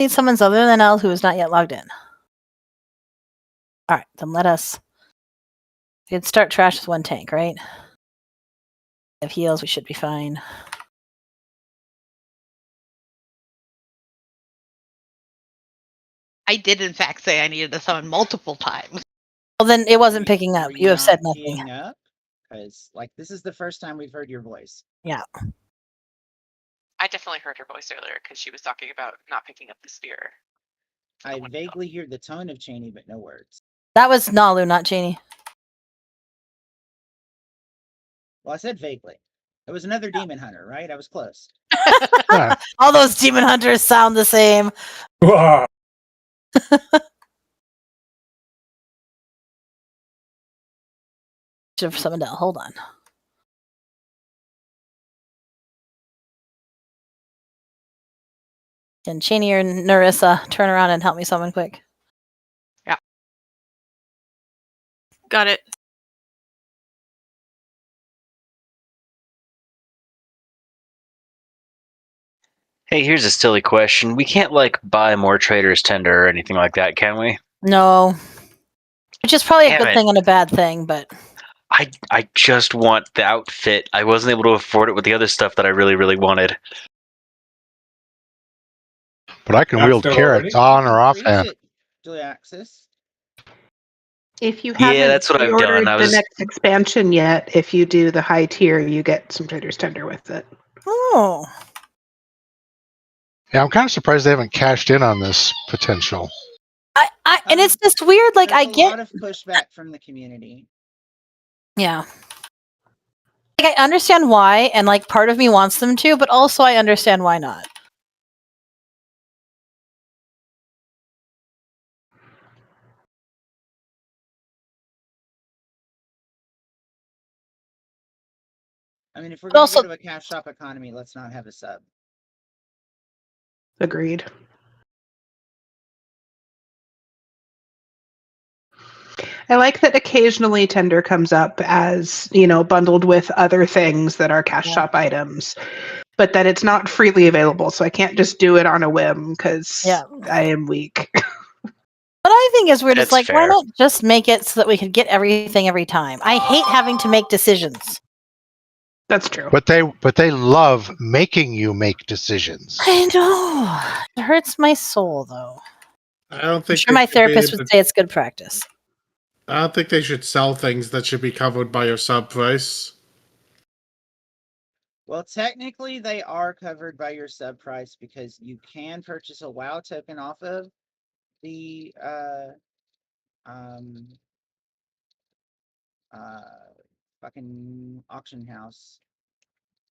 Need summons other than L who is not yet logged in. Alright, then let us. We can start trash with 1 tank, right? If heals, we should be fine. I did, in fact, say I needed to summon multiple times. Well, then it wasn't picking up. You have said nothing. Because, like, this is the first time we've heard your voice. Yeah. I definitely heard her voice earlier because she was talking about not picking up the spear. I vaguely hear the tone of Cheney, but no words. That was Nalu, not Cheney. Well, I said vaguely. It was another demon hunter, right? I was close. All those demon hunters sound the same. Should have summoned out. Hold on. Can Cheney or Narissa turn around and help me summon quick? Yeah. Got it. Hey, here's a silly question. We can't, like, buy more Trader's Tender or anything like that, can we? No. Which is probably a Damn good it. thing and a bad thing, but... I just want the outfit. I wasn't able to afford it with the other stuff that I really, really wanted. But I can wield carrots on or off hand. Juliaxis. If you haven't that's what I've pre-ordered done. the next expansion yet, if you do the high tier, you get some Trader's Tender with it. Oh. Yeah, I'm kind of surprised they haven't cashed in on this potential. And it's just weird, like, I get... a lot of pushback from the community. Yeah. Like, I understand why, and, like, part of me wants them to, but also I understand why not. I mean, if we're But going also- to go to a cash shop economy, let's not have a sub. Agreed. I like that occasionally Tender comes up as, bundled with other things that are cash shop items, but that it's not freely available, so I can't just do it on a whim because I am weak. What I think is weird is, That's like, why fair. not just make it so that we could get everything every time? I hate having to make decisions. That's true. But they love making you make decisions. I know. It hurts my soul, though. I don't I'm think sure my therapist would say it's good practice. I don't think they should sell things that should be covered by your sub price. Well, technically, they are covered by your sub price because you can purchase a WoW token off of the fucking auction house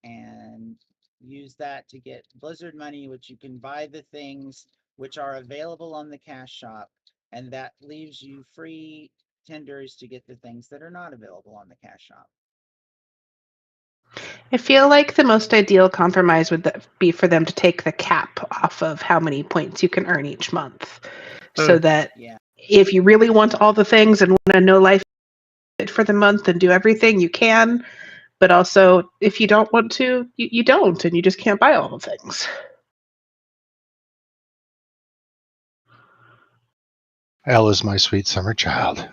and use that to get Blizzard money, which you can buy the things which are available on the cash shop, and that leaves you free tenders to get the things that are not available on the cash shop. I feel like the most ideal compromise would be for them to take the cap off of how many points you can earn each month. So that if you really want all the things and want to know life for the month and do everything, you can. But also, if you don't want to, you don't, and you just can't buy all the things. Elle is my sweet summer child.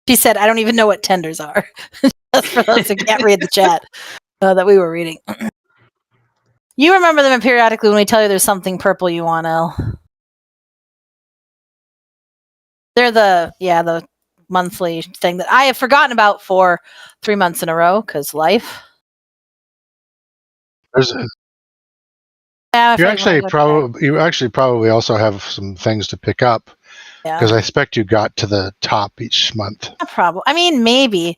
She said, I don't even know what tenders are. That's for those who can't read the chat that we were reading. You remember them periodically when we tell you there's something purple you want, Elle. They're the monthly thing that I have forgotten about for 3 months in a row, because life. You actually probably also have some things to pick up. Because I expect you got to the top each month. No problem. I mean, maybe.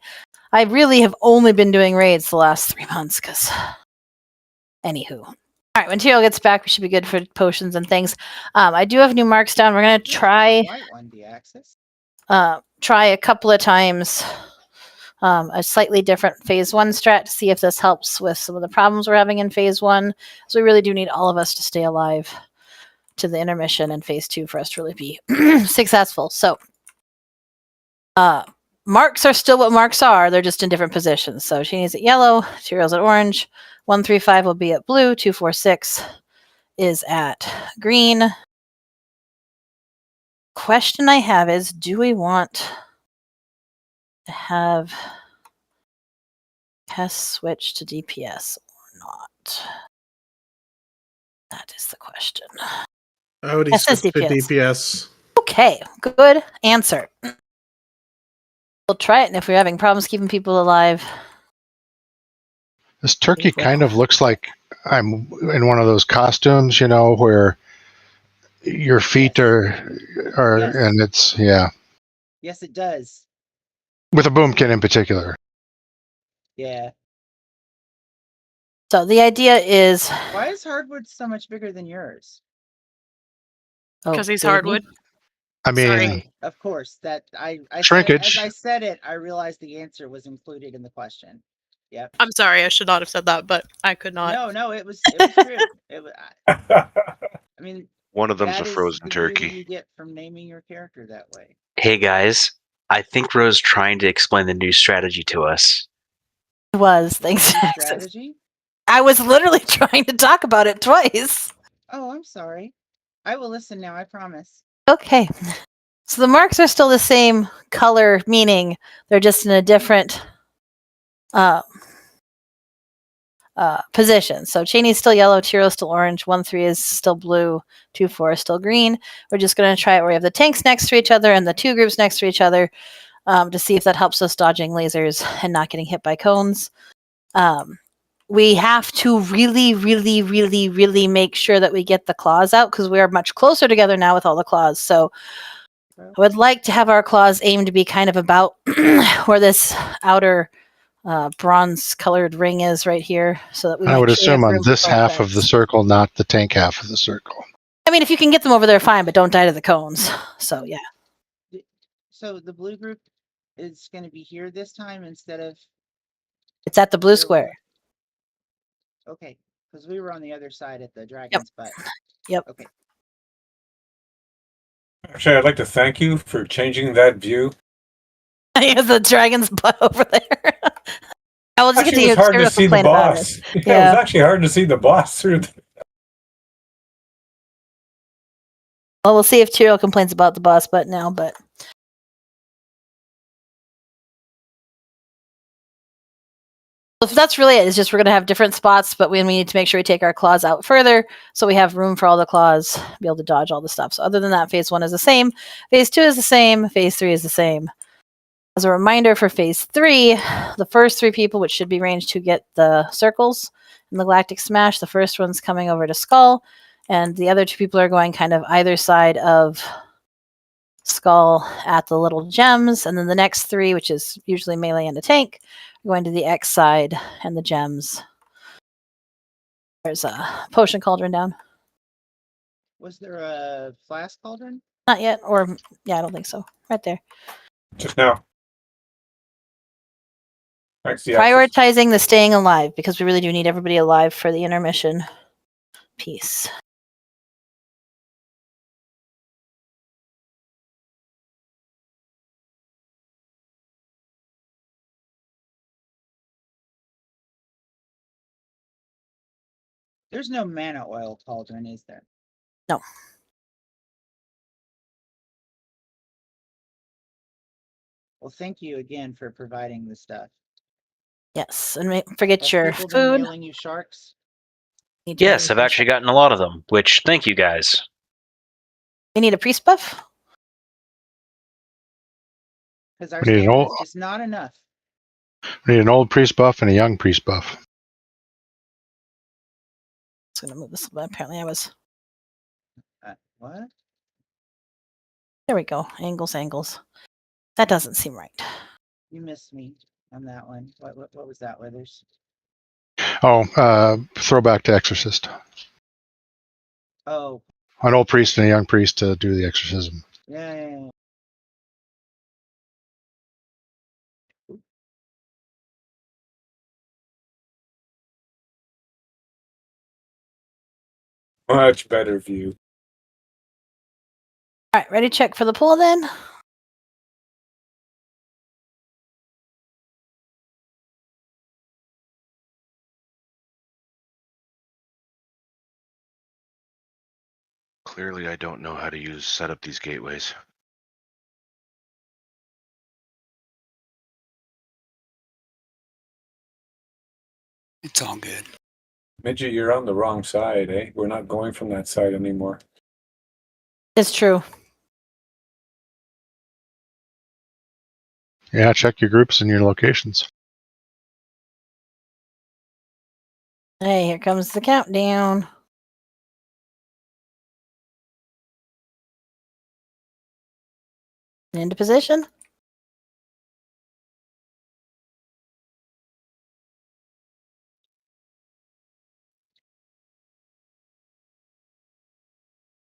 I really have only been doing raids the last 3 months, because... Anywho. All right, when Tyrell gets back, we should be good for potions and things. I do have new marks down. We're going to try... try a couple of times a slightly different phase 1 strat to see if this helps with some of the problems we're having in phase 1. So we really do need all of us to stay alive to the intermission in phase 2 for us to really be successful. So marks are still what marks are. They're just in different positions. So she needs at yellow, Tyrell's at orange. 135 will be at blue. 246 is at green. Question I have is, do we want to have Test switch to DPS or not? That is the question. I would Yes, switch it's to DPS. DPS. Okay, good answer. We'll try it, and if we're having problems keeping people alive, This turkey Well. kind of looks like I'm in one of those costumes, where your feet Yes. are, Yes. and it's, yeah, Yes, it does. with a boomkin in particular. Yeah. so the idea is, Why is hardwood so much bigger than yours? Because he's baby. hardwood. I mean, Sorry. Right. Of course. That I said, as shrinkage. I said it, I realized the answer was included in the question. Yep. I'm sorry, I should not have said that, but I could not. No, it was true. I mean, One of them's that a is frozen the beauty turkey. you get from naming your character that way. Hey guys, I think Rose trying to explain the new strategy to us. It was, thanks. New to Access. strategy? I was literally trying to talk about it twice. Oh, I'm sorry. I will listen now, I promise. Okay. So the marks are still the same color, meaning they're just in a different position. So Cheney's still yellow, Tyrell's still orange, 1-3 is still blue, 2-4 is still green. We're just going to try it where we have the tanks next to each other and the two groups next to each other to see if that helps us dodging lasers and not getting hit by cones. We have to really, really, really, really make sure that we get the claws out because we are much closer together now with all the claws. So I would like to have our claws aimed to be kind of about where this outer bronze colored ring is right here, so that we I make would sure we have assume on room for this both half of the beds. circle, not the tank half of the circle. I mean, if you can get them over there, fine, but don't die to the cones. So yeah. So the blue group is going to be here this time instead of It's at the blue where square. okay, because we were on the other side at the dragon's butt. Yep. Okay. Actually, I'd like to thank you for changing that view. The dragon's butt over there. I will just Actually, it continue was hard to to see the complain about it. boss. Yeah, it Yeah. was actually hard to see the boss through. Well, we'll see if Tyrell complains about the boss butt now, but if that's really it, it's just we're going to have different spots, but we need to make sure we take our claws out further so we have room for all the claws, be able to dodge all the stuff. So other than that, phase 1 is the same, phase 2 is the same, phase 3 is the same. As a reminder for phase 3, the first 3 people, which should be range to get the circles in the Galactic Smash, the first one's coming over to Skull, and the other 2 people are going kind of either side of Skull at the little gems, and then the next 3, which is usually melee and a tank, are going to the X side and the gems. There's a potion cauldron down. Was there a flask cauldron? Not yet, or yeah, I don't think so. Right there. Just now. Thanks, the Prioritizing the staying alive because we really do need everybody alive for the intermission piece. There's no mana oil cauldron, is there? No. Well, thank you again for providing the stuff. Yes, and forget Have your people been food. mailing you sharks? Yes, I've actually gotten a lot of them, which thank you guys. We need a priest buff? Because our We need an stamina old- is just not enough. We need an old priest buff and a young priest buff. I'm just going to move this a bit. Apparently I was... What? There we go. Angles. That doesn't seem right. You missed me on that one. What was that, Withers? Oh, throwback to Exorcist. Oh, An old priest and a young priest to do the exorcism. yeah. Much better view. All right, ready to check for the pool then? Clearly, I don't know how to set up these gateways. It's all good. Midget, you're on the wrong side, eh? We're not going from that side anymore. It's true. Yeah, check your groups and your locations. Hey, here comes the countdown. Into position.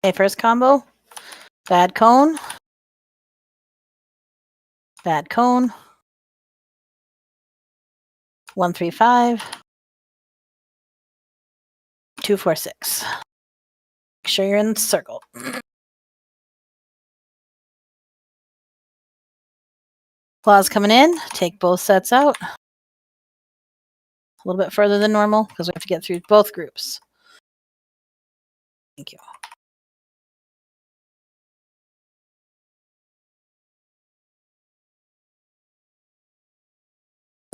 Okay, first combo. Bad cone. Bad cone. 135. 246. Make sure you're in the circle. Claws coming in. Take both sets out. A little bit further than normal because we have to get through both groups. Thank you.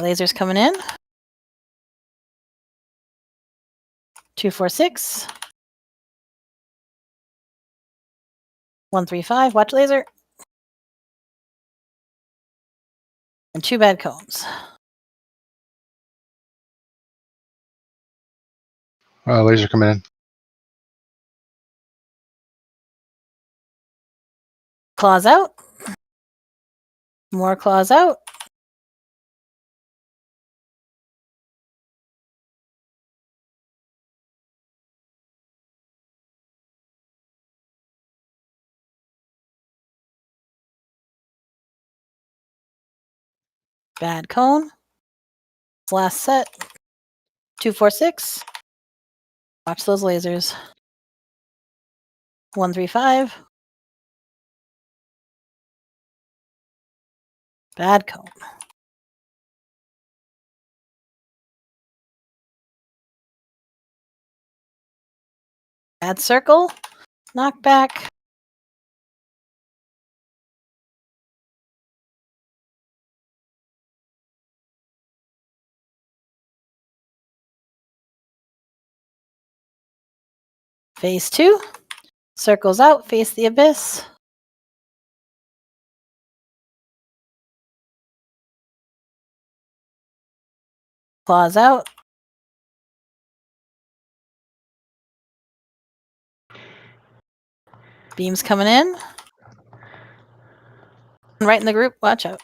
Lasers coming in. 246. 135. Watch laser. And 2 bad cones. Laser coming in. Claws out. More claws out. Bad cone. Last set. 246. Watch those lasers. 135. Bad cone. Bad circle. Knockback. Phase 2. Circles out. Face the abyss. Claws out. Beams coming in. Right in the group. Watch out.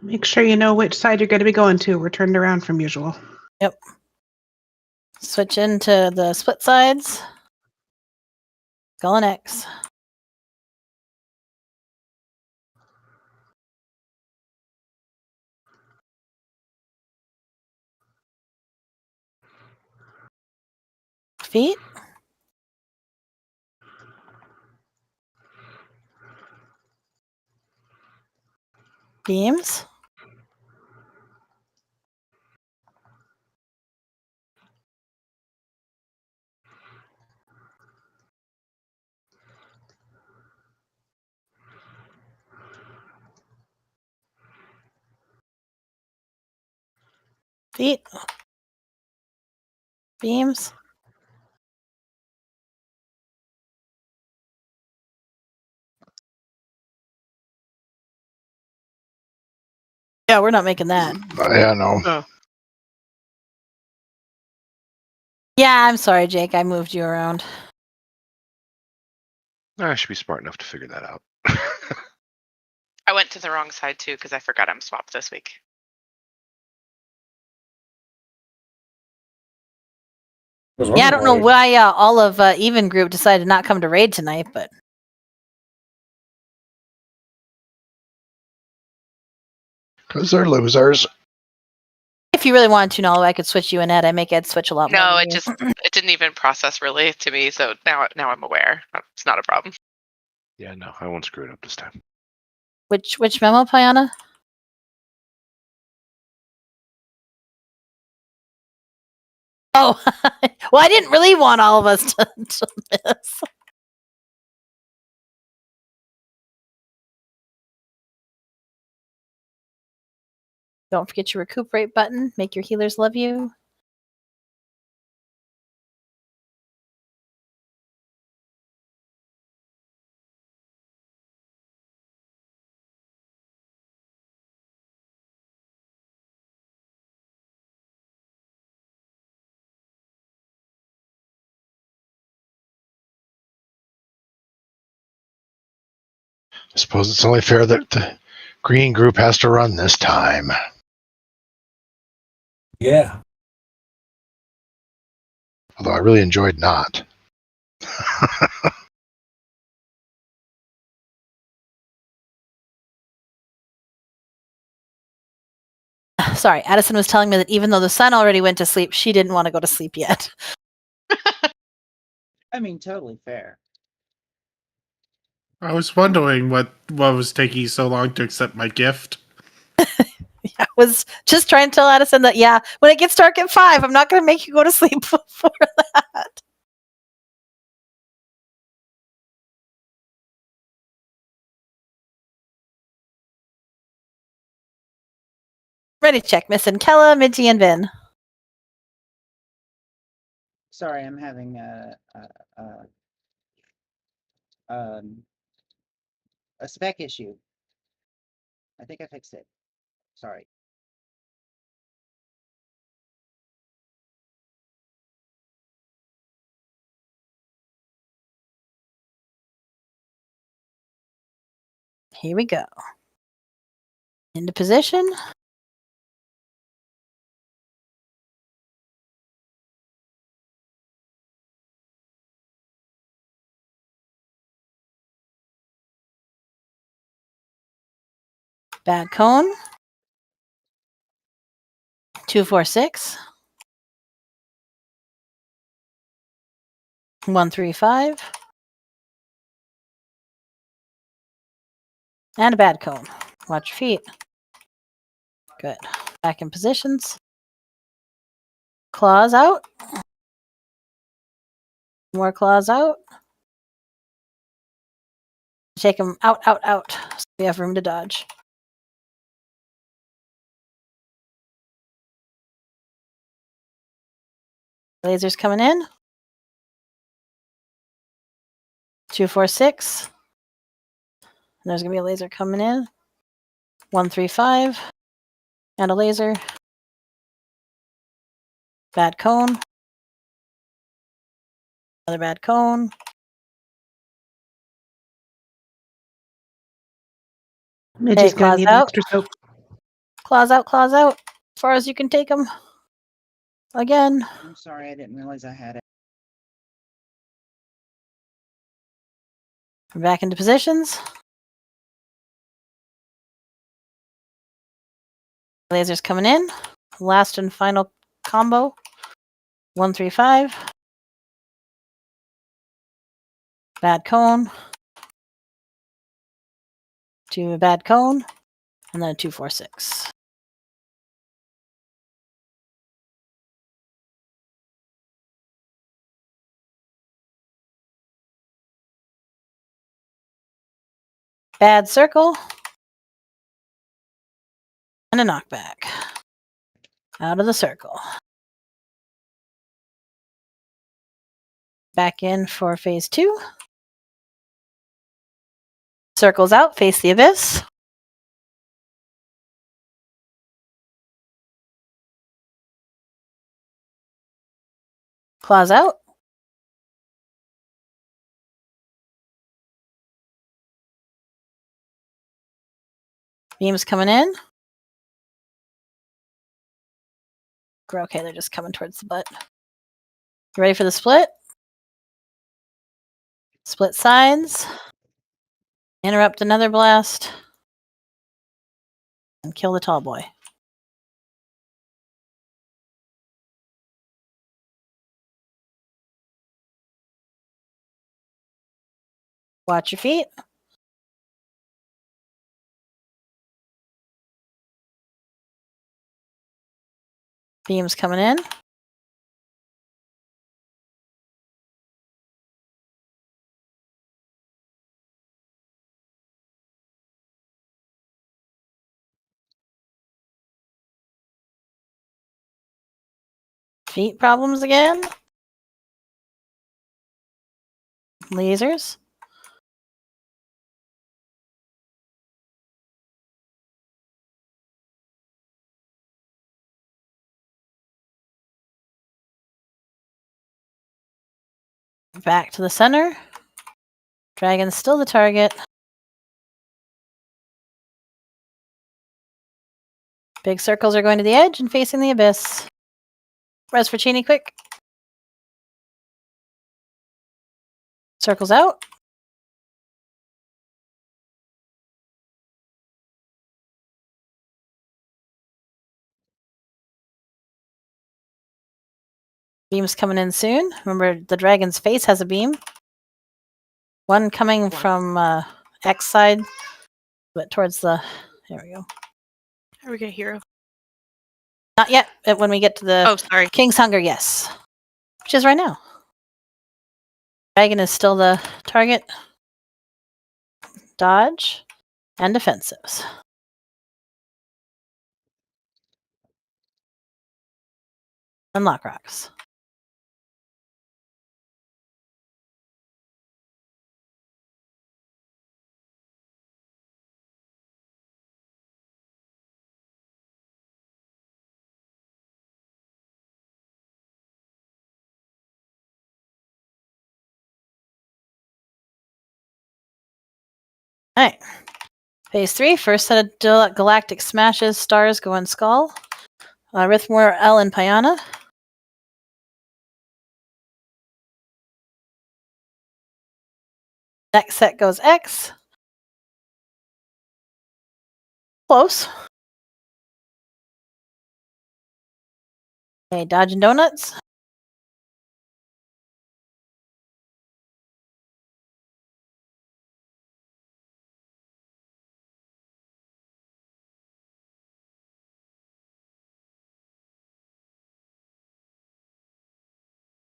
Make sure you know which side you're going to be going to. We're turned around from usual. Yep. Switch into the split sides. Skull and X. Feet. Beams. Feet. Beams. Yeah, we're not making that. Yeah, no. Oh. Yeah, I'm sorry, Jake. I moved you around. I should be smart enough to figure that out. I went to the wrong side too because I forgot I'm swapped this week. Yeah, I don't know why all of Even Group decided to not come to raid tonight, but Because they're losers. if you really wanted to know, I could switch you and Ed. I make Ed switch a lot more. No, than it you. just it didn't even process really to me. So now I'm aware. It's not a problem. Yeah, no, I won't screw it up this time. Which memo, Piana? Oh, Well, I didn't really want all of us to miss. Don't forget your recuperate button. Make your healers love you. I suppose it's only fair that the green group has to run this time. Yeah. Although I really enjoyed not. Sorry, Addison was telling me that even though the sun already went to sleep, she didn't want to go to sleep yet. I mean, totally fair. I was wondering what was taking you so long to accept my gift. I was just trying to tell Addison that, yeah, when it gets dark at 5, I'm not going to make you go to sleep before that. Ready to check. Miss Kella, Minty, and Vin. Sorry, I'm having a spec issue. I think I fixed it. Sorry. Here we go. Into position. Bad cone. 246. 135. And a bad cone. Watch your feet. Good. Back in positions. Claws out. More claws out. Take them out, out, out. So we have room to dodge. Lasers coming in. 246. And there's going to be a laser coming in. 135. And a laser. Bad cone. Another bad cone. Midgey's Hey, gonna claws need out. extra soap. Claws out, claws out. As far as you can take them. Again. I'm sorry, I didn't realize I had it. Back into positions. Lasers coming in. Last and final combo. 135. Bad cone. To a bad cone. And then a 246. Bad circle. And a knockback. Out of the circle. Back in for phase 2. Circles out, face the abyss. Claws out. Beams coming in. Okay, they're just coming towards the butt. Ready for the split? Split sides. Interrupt another blast. And kill the tall boy. Watch your feet. Beams coming in. Feet problems again. Lasers. Back to the center. Dragon's still the target. Big circles are going to the edge and facing the abyss. Res for Chini, quick. Circles out. Beam's coming in soon. Remember, the dragon's face has a beam. One coming from X side, but towards the... There we go. Are we gonna hero? Not yet. When we get to the sorry. King's Hunger, yes. Which is right now. Dragon is still the target. Dodge and defensives. Unlock rocks. All right. Phase 3, first set of galactic smashes. Stars go on Skull. Rithmore, L, and Pyana. Next set goes X. Close. Okay, Dodge and Donuts.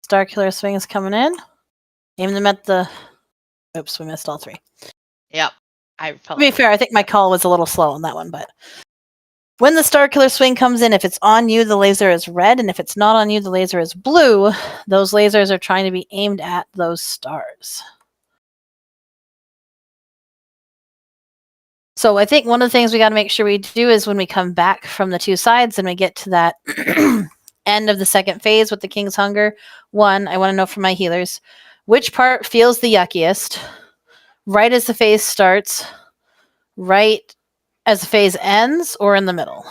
Star Killer Swing is coming in. Aim them at the... Oops, we missed all three. Yep. To be fair, I think my call was a little slow on that one, but... When the Star Killer Swing comes in, if it's on you, the laser is red, and if it's not on you, the laser is blue. Those lasers are trying to be aimed at those stars. So I think one of the things we got to make sure we do is when we come back from the two sides and we get to that end of the second phase with the King's Hunger, one, I want to know from my healers, which part feels the yuckiest, right as the phase starts, right as the phase ends, or in the middle?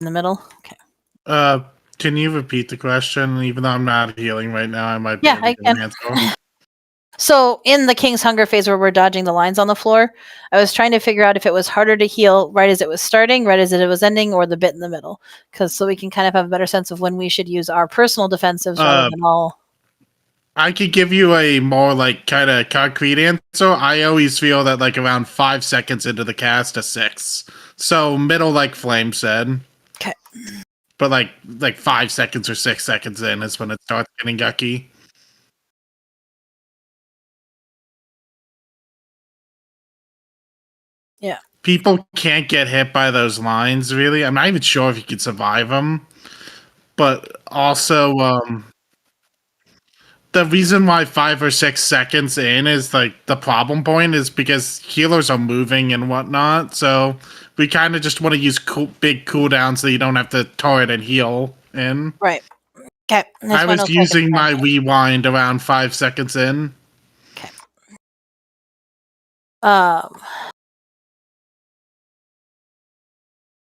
In the middle? Okay. Can you repeat the question? Even though I'm not healing right now, I might be able to I get an can. answer. So in the King's Hunger phase where we're dodging the lines on the floor, I was trying to figure out if it was harder to heal right as it was starting, right as it was ending, or the bit in the middle. Because so we can kind of have a better sense of when we should use our personal defensives rather than all. I could give you a more like kind of concrete answer. I always feel that like around 5 seconds into the cast, a 6. So middle, like Flame said. Okay. But like 5 seconds or 6 seconds in is when it starts getting yucky. Yeah. People can't get hit by those lines, really. I'm not even sure if you could survive them. But also, the reason why 5 or 6 seconds in is like the problem point is because healers are moving and whatnot. So we kind of just want to use big cooldowns so you don't have to turret and heal in. Right. Okay. I was using my rewind around 5 seconds in. Okay.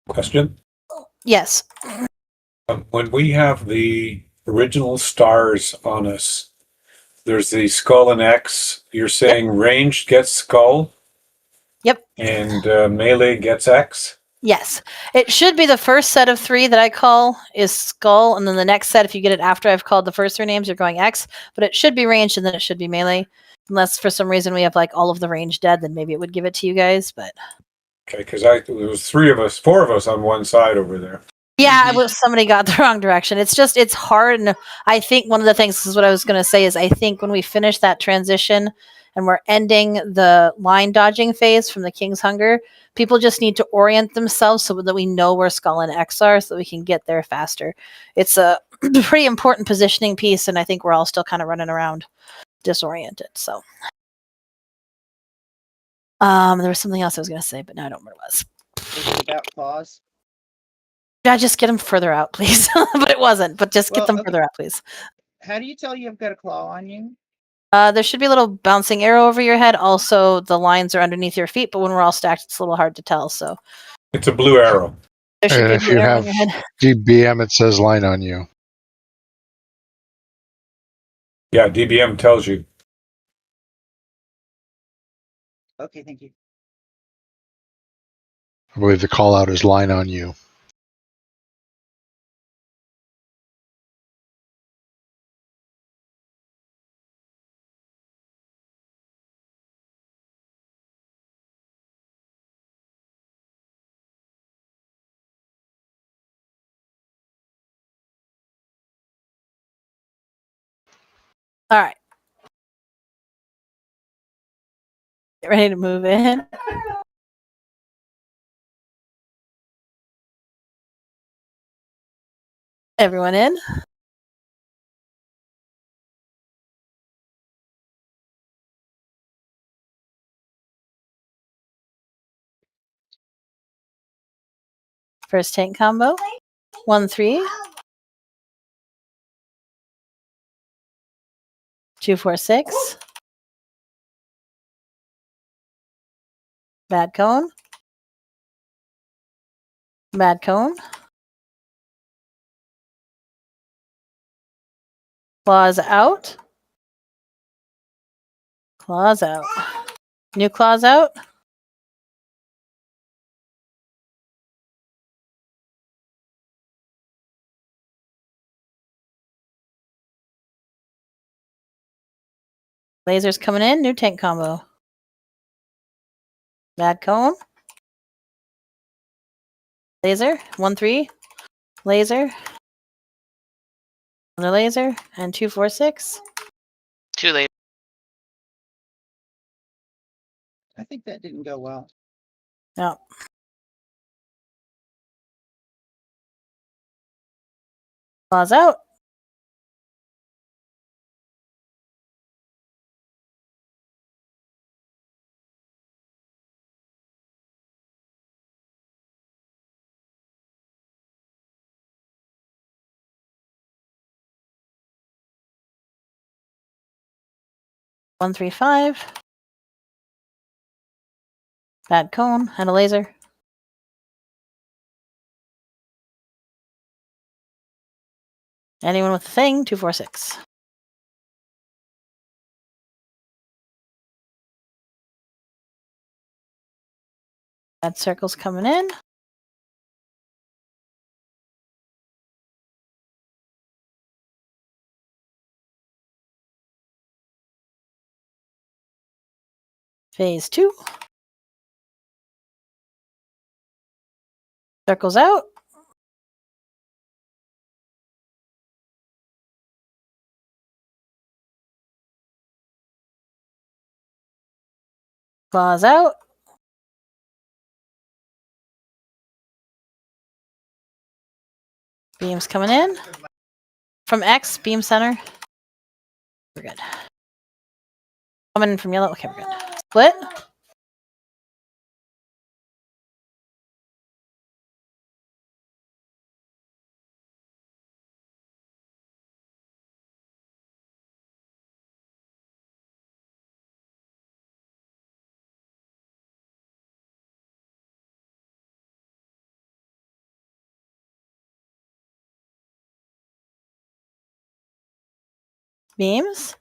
Question? Yes. When we have the original stars on us, there's the skull and X. You're saying ranged gets skull? Yep. And melee gets X? Yes. It should be the first set of 3 that I call is skull, and then the next set, if you get it after I've called the first 3 names, you're going X, but it should be ranged and then it should be melee. Unless for some reason we have like all of the range dead, then maybe it would give it to you guys, but... Okay, because there was 4 of us on one side over there. Yeah, somebody got the wrong direction. It's hard, and I think one of the things, this is what I was going to say, is I think when we finish that transition and we're ending the line dodging phase from the King's Hunger. People just need to orient themselves so that we know where Skull and X are so that we can get there faster. It's a pretty important positioning piece, and I think we're all still kind of running around disoriented. So there was something else I was going to say, but now I don't remember what it was. Was it about claws? Yeah, just get them further out, please. But it wasn't. But just get them okay. further out, please. How do you tell you've got a claw on you? There should be a little bouncing arrow over your head. Also, the lines are underneath your feet, but when we're all stacked, it's a little hard to tell. So It's a blue arrow. there should And be a if blue you arrow have on your head. DBM, it says line on you. Yeah, DBM tells you. Okay, thank you. I believe the call out is line on you. All right. Get ready to move in. Everyone in? First tank combo. 1-3. 2-4-6. Bad cone. Bad cone. Claws out. Claws out. New claws out. Lasers coming in. New tank combo. Bad cone. Laser. 1-3. Laser. Another laser. And 2-4-6. Too late. I think that didn't go well. No. Claws out. One, 3, 5. Bad cone and a laser. Anyone with a thing, 2-4-6. Bad circles coming in. Phase 2. Circles out. Claws out. Beams coming in. From X, beam center. We're good. Coming in from yellow. Okay, we're good. Split. Beams.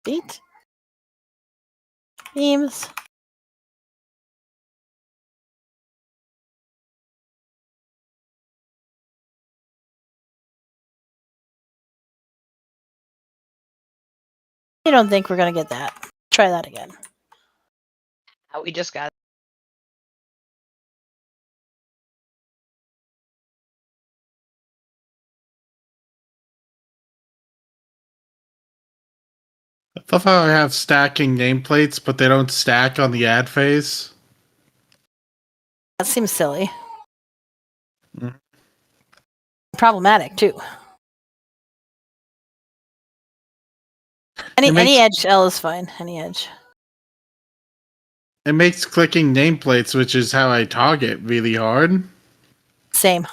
Beat. Beams. You don't think we're gonna get that? Try that again. We just got. I love how I have stacking nameplates, but they don't stack on the ad phase. That seems silly. Mm. Problematic too. Any makes- edge L is fine. Any edge. It makes clicking nameplates, which is how I target, really hard. Same.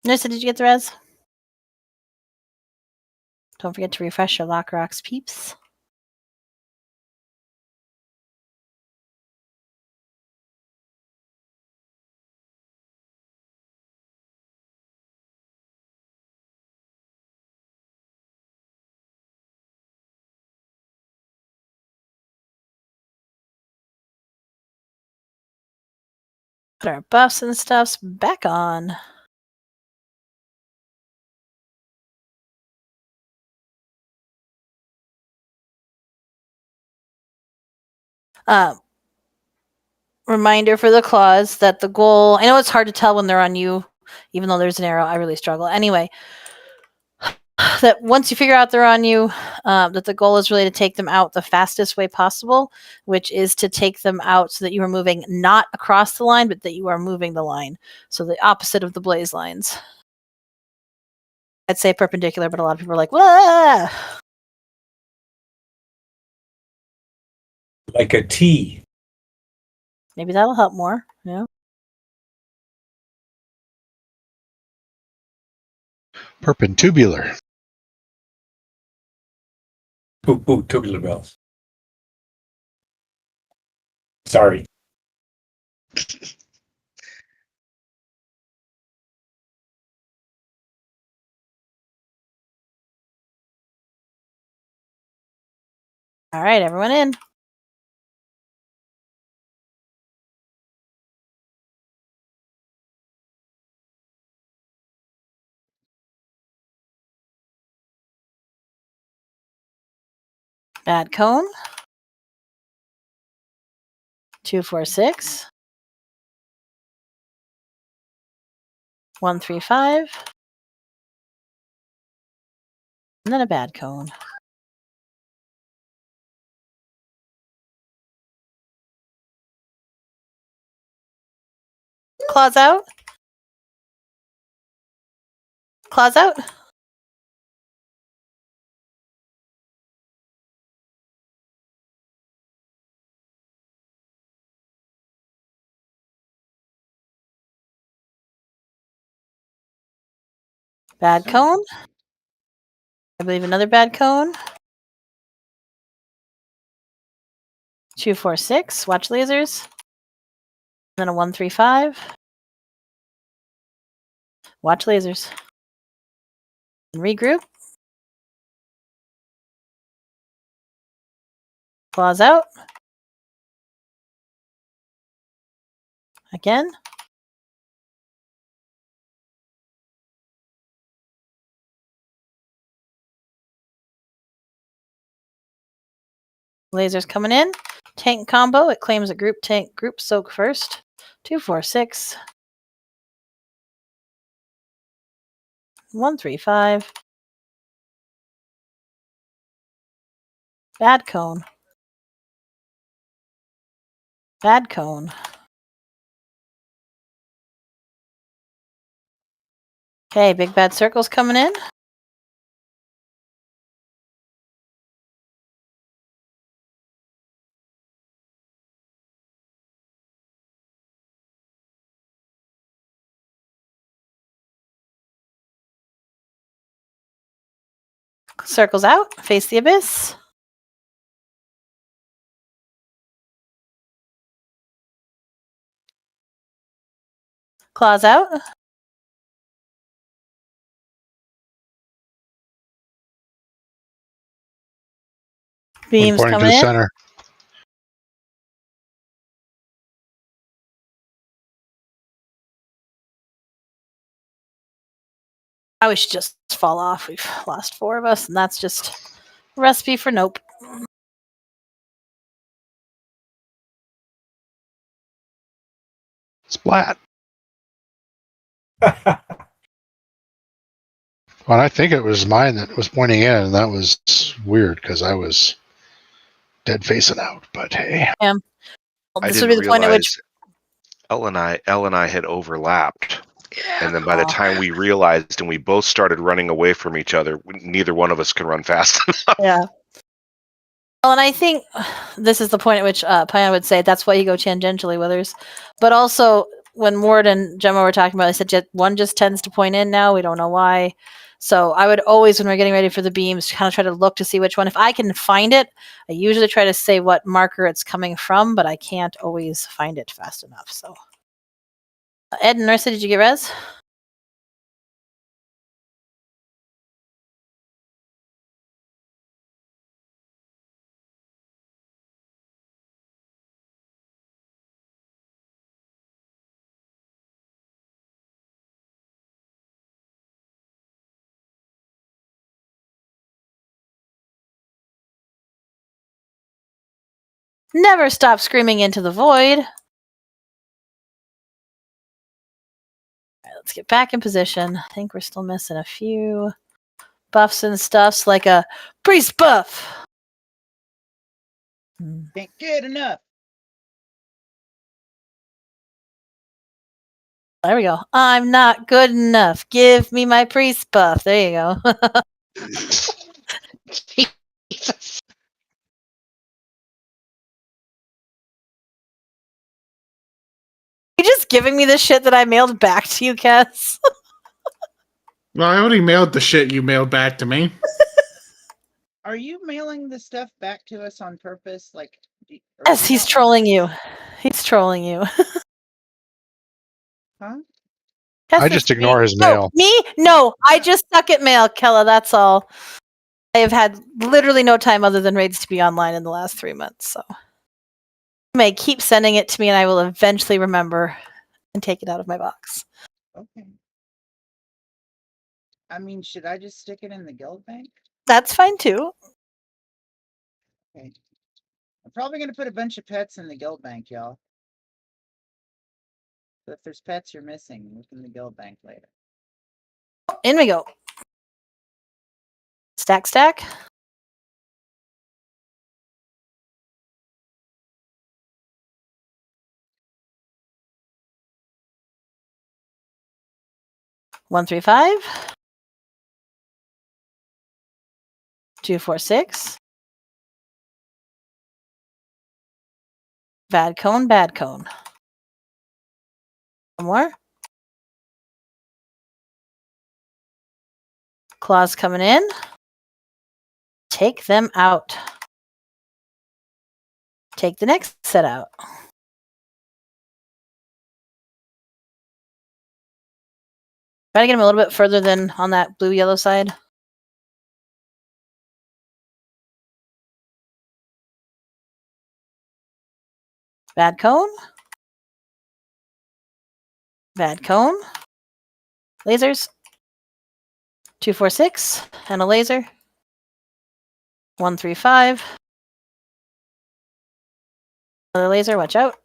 Nissa, did you get the res? Don't forget to refresh your Lock Rocks peeps. Put our buffs and stuffs back on. Reminder for the claws that the goal, I know it's hard to tell when they're on you, even though there's an arrow. I really struggle. Anyway, that once you figure out they're on you, that the goal is really to take them out the fastest way possible, which is to take them out so that you are moving not across the line, but that you are moving the line. So the opposite of the blaze lines. I'd say perpendicular, but a lot of people are like, "Wah!" Like a T. Maybe that'll help more. Yeah. Perpentubular. Ooh, tubular bells. Sorry. All right, everyone in. Bad cone. 246. 135. And then a bad cone. Claws out. Claws out. Bad cone. I believe another bad cone. 246. Watch lasers. Then a 135. Watch lasers. And regroup. Claws out. Again. Lasers coming in. Tank combo. It claims a group tank group soak first. 246. 135. Bad cone. Bad cone. Okay, big bad circles coming in. Circles out. Face the abyss. Claws out. Beams One pointing to coming the in. center. We should just fall off. We've lost 4 of us, and that's just a recipe for nope. Splat. Well, I think it was mine that was pointing in, and that was weird because I was dead facing out. But hey, I This would didn't be the point at which realize Elle and I had overlapped. And then by the time we realized and we both started running away from each other, neither one of us can run fast enough. Yeah. Well, and I think this is the point at which Piana would say that's why you go tangentially, Withers. But also, when Ward and Gemma were talking about it, they said one just tends to point in now. We don't know why. So I would always, when we're getting ready for the beams, kind of try to look to see which one. If I can find it, I usually try to say what marker it's coming from, but I can't always find it fast enough. So, Ed and Nursa, did you get res? Never stop screaming into the void. All right, let's get back in position. I think we're still missing a few buffs and stuffs, like a priest buff. Can't get enough. There we go. I'm not good enough. Give me my priest buff. There you go. Jesus. You just giving me the shit that I mailed back to you, Cass? Well, I already mailed the shit you mailed back to me. Are you mailing the stuff back to us on purpose? Like, Yes, he's trolling you. He's trolling you. Huh? Cass I thinks just ignore his no, mail. me? No, I just suck at mail, Kella. That's all. I have had literally no time other than raids to be online in the last 3 months. So you may keep sending it to me, and I will eventually remember and take it out of my box. Okay. I mean, should I just stick it in the guild bank? That's fine too. Okay. I'm probably gonna put a bunch of pets in the guild bank, y'all. So if there's pets you're missing, look in the guild bank later. In we go. Stack, stack. One, 3, 5. 2, 4, 6. Bad cone, bad cone. One more. Claws coming in. Take them out. Take the next set out. Try to get him a little bit further than on that blue-yellow side. Bad cone. Bad cone. Lasers. 2, 4, 6. And a laser. 1, 3, 5. Another laser, watch out.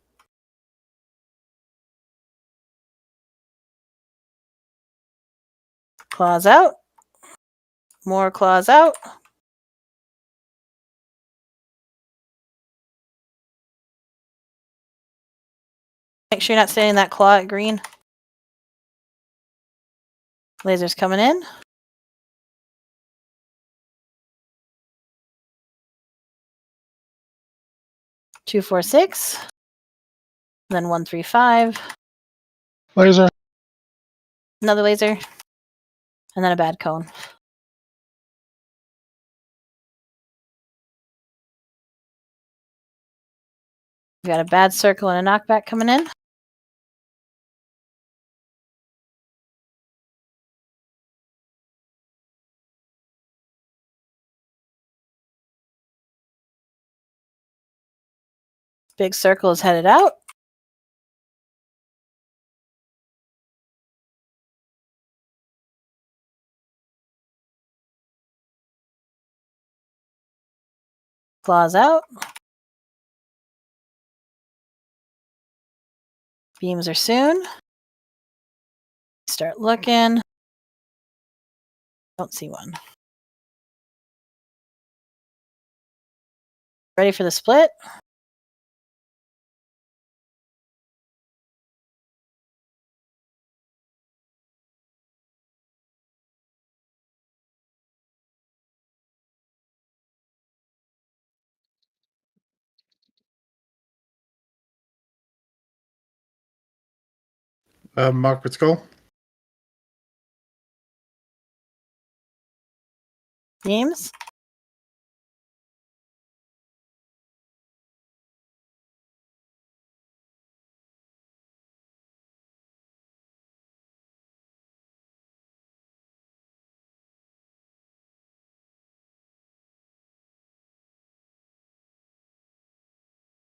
Claws out. More claws out. Make sure you're not staying in that claw at green. Lasers coming in. Two, 4, 6. Then 1, 3, 5. Laser. Another laser. And then a bad cone. We got a bad circle and a knockback coming in. Big circle is headed out. Claws out. Beams are soon. Start looking. Don't see one. Ready for the split? Mark with skull. Beams.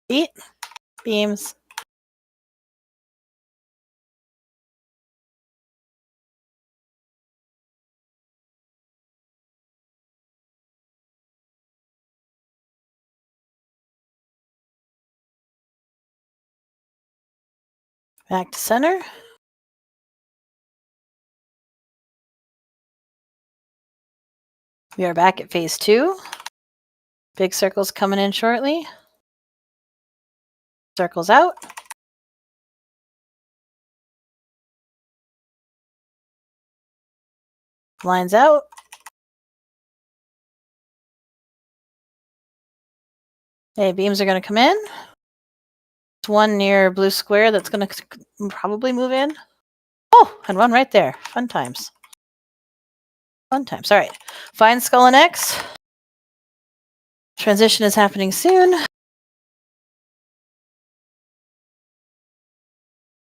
Beat. Beams. Back to center. We are back at phase 2. Big circles coming in shortly. Circles out. Lines out. Hey, beams are going to come in. There's one near blue square that's going to probably move in. Oh, and one right there. Fun times. Fun times. All right. Find skull and X. Transition is happening soon.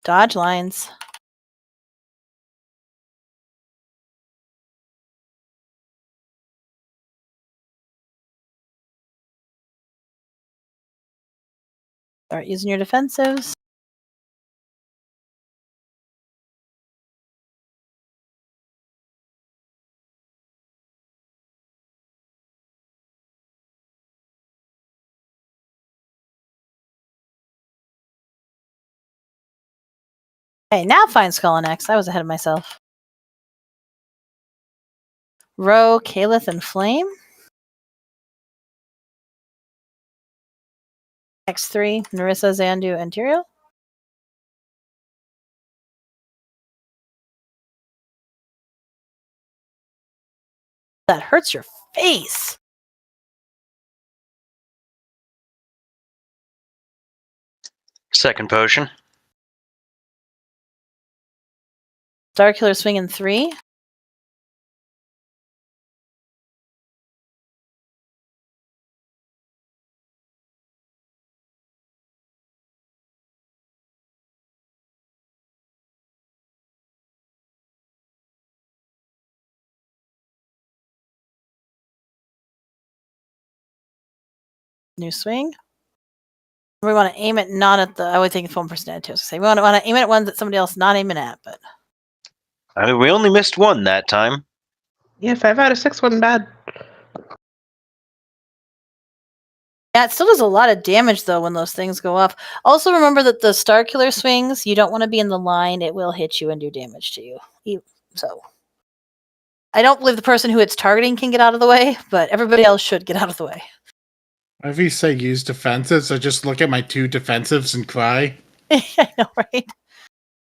Dodge lines. Start using your defensives. Okay, now find skull and X. I was ahead of myself. Row, Caliph, and Flame. X3, Narissa, Zandu, and Tyrael. That hurts your face. Second potion. Starkiller swing in 3. New swing. We want to aim it not at the. I would think 1% too. Say we want to aim it at ones that somebody else not aiming at, but I mean, we only missed one that time. Yeah, 5 out of 6 wasn't bad. yeah, it still does a lot of damage though when those things go off. Also, remember that the Starkiller swings, you don't want to be in the line; it will hit you and do damage to you. So, I don't believe the person who it's targeting can get out of the way, but everybody else should get out of the way. If you say use defensives, I just look at my 2 defensives and cry. I know, right?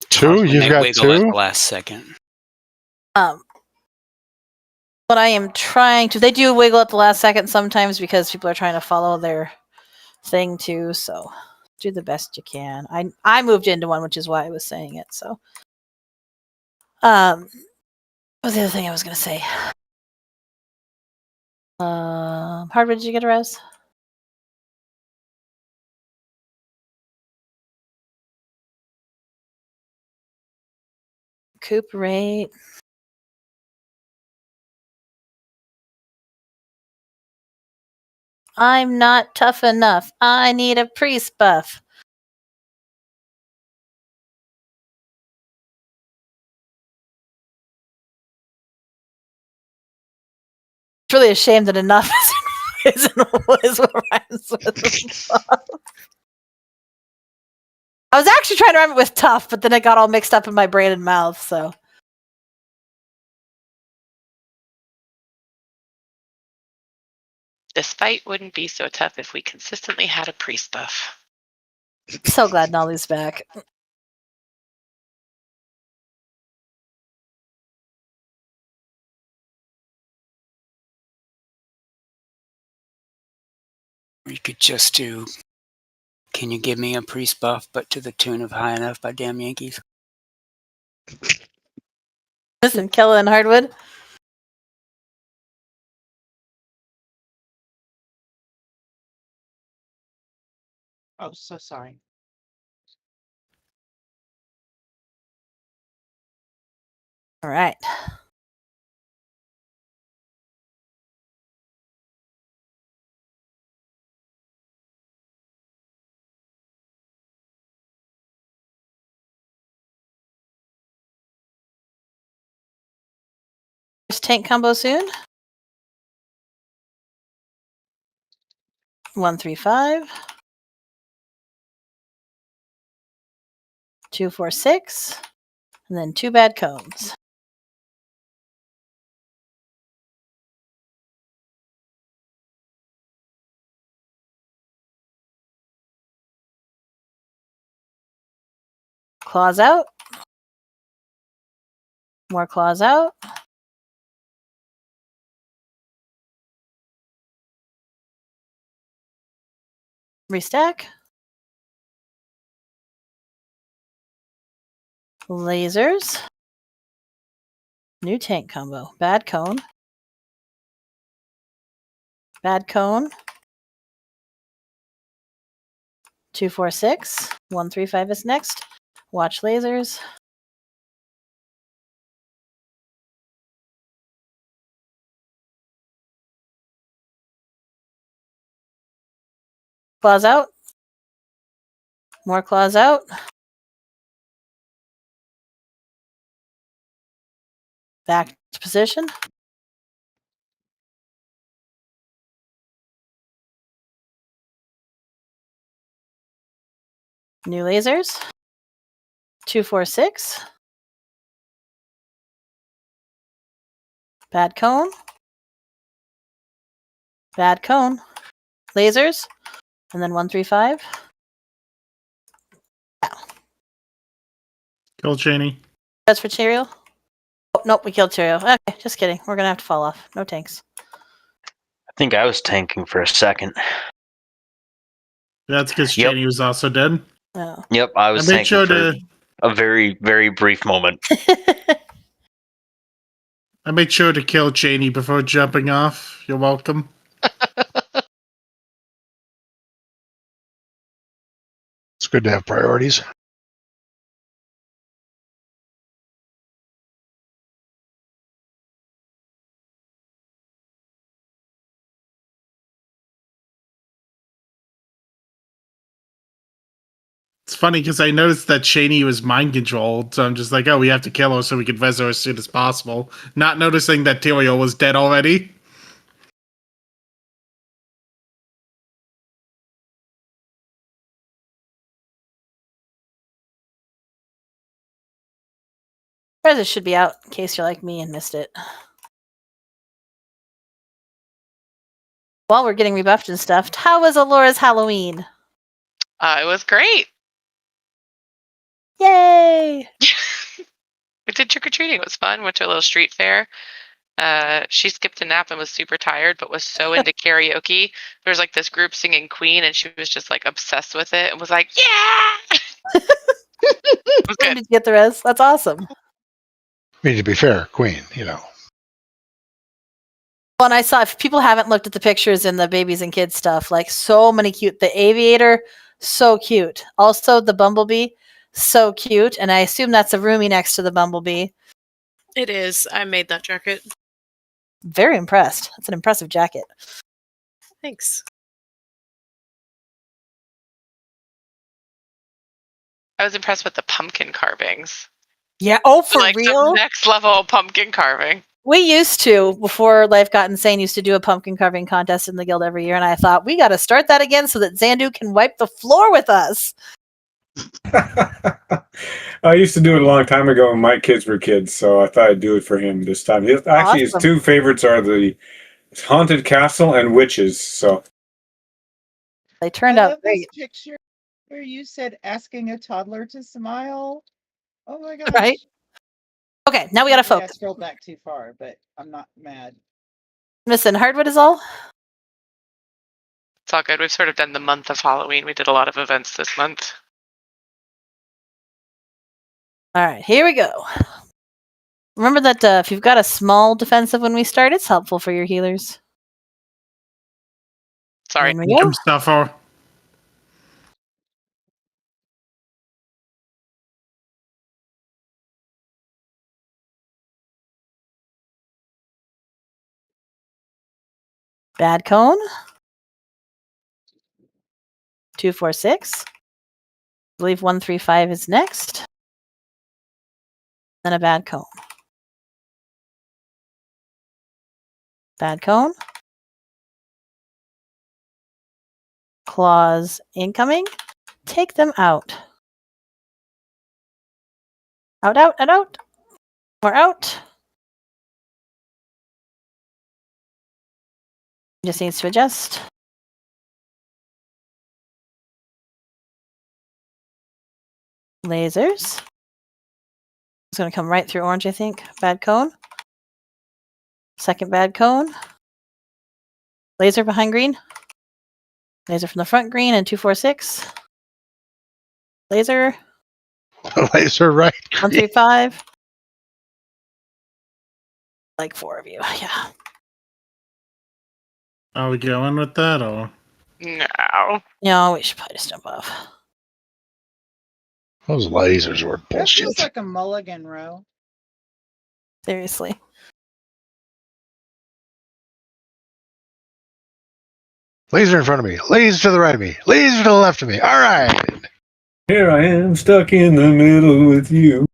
2? When You've they got wiggle at 2? the last second. But I am trying to. They do wiggle at the last second sometimes because people are trying to follow their thing too. So do the best you can. I moved into one, which is why I was saying it. So, what was the other thing I was going to say? Hardwood, did you get a res? Recuperate. I'm not tough enough. I need a priest buff. It's really a shame that enough isn't what rhymes with buff. I was actually trying to rhyme it with tough, but then it got all mixed up in my brain and mouth, so. This fight wouldn't be so tough if we consistently had a priest buff. So glad Nolly's back. You could just do, can you give me a priest buff, but to the tune of High Enough by Damn Yankees? Listen, Kella and Hardwood. Oh, so sorry. All right. Tank combo soon. 135. 246. And then 2 bad cones. Claws out. More claws out. Restack. Lasers. New tank combo. Bad cone. Bad cone. 246. 135 is next. Watch lasers. Claws out. More claws out. Back to position. New lasers. 246. Bad cone. Bad cone. Lasers. And then 135. Kill Cheney. That's for Cheerio. Oh, nope, we killed Cheerio. Okay, just kidding. We're going to have to fall off. No tanks. I think I was tanking for a second. That's because Yep. Cheney was also dead. Oh. Yep, I was made tanking sure for to- a very, very brief moment. I made sure to kill Cheney before jumping off. You're welcome. It's good to have priorities. It's funny because I noticed that Cheney was mind controlled, so I'm just like, oh, we have to kill her so we can res her as soon as possible. Not noticing that Tyrael was dead already. Res should be out in case you're like me and missed it. While we're getting rebuffed and stuff, how was Alora's Halloween? It was great. Yay! We did trick or treating. It was fun. Went to a little street fair. She skipped a nap and was super tired, but was so into karaoke. There was like this group singing Queen, and she was just like obsessed with it and was like, "Yeah!" It was When good. did you get the res? That's awesome. I mean, to be fair, Queen, you know. Well, and I saw, if people haven't looked at the pictures in the babies and kids stuff, like so many cute. The aviator, so cute. Also, the bumblebee, So cute. And I assume that's a roomie next to the bumblebee. It is. I made that jacket. Very impressed. That's an impressive jacket. Thanks. I was impressed with the pumpkin carvings. Yeah. Oh, for Like real? some next level pumpkin carving. We used to, before life got insane, used to do a pumpkin carving contest in the guild every year. And I thought, we got to start that again so that Xandu can wipe the floor with us. I used to do it a long time ago when my kids were kids, so I thought I'd do it for him this time. Actually, his Awesome. two favorites are the Haunted Castle and Witches. So They turned I out love great. this picture where you said asking a toddler to smile. Oh my gosh. Right? Okay, now we got to Maybe I focus. scrolled back too far, but I'm not mad. Listen, hardwood is all. It's all good. We've sort of done the month of Halloween. We did a lot of events this month. All right, here we go. Remember that if you've got a small defensive when we start, it's helpful for your healers. Sorry. In we go. Some stuff or Bad cone. 246. I believe 135 is next. Then a bad cone. Bad cone. Claws incoming. Take them out. Out, out, out, out. We're out. Just needs to adjust. Lasers. It's going to come right through orange, I think. Bad cone. Second bad cone. Laser behind green. Laser from the front green and 246. Laser. Laser right. 135. Like 4 of you. Yeah. are we going with that or? No. No, we should probably just jump off. Those lasers were That bullshit. feels like a mulligan row. Seriously. Laser in front of me. Laser to the right of me. Laser to the left of me. All right. here I am, stuck in the middle with you.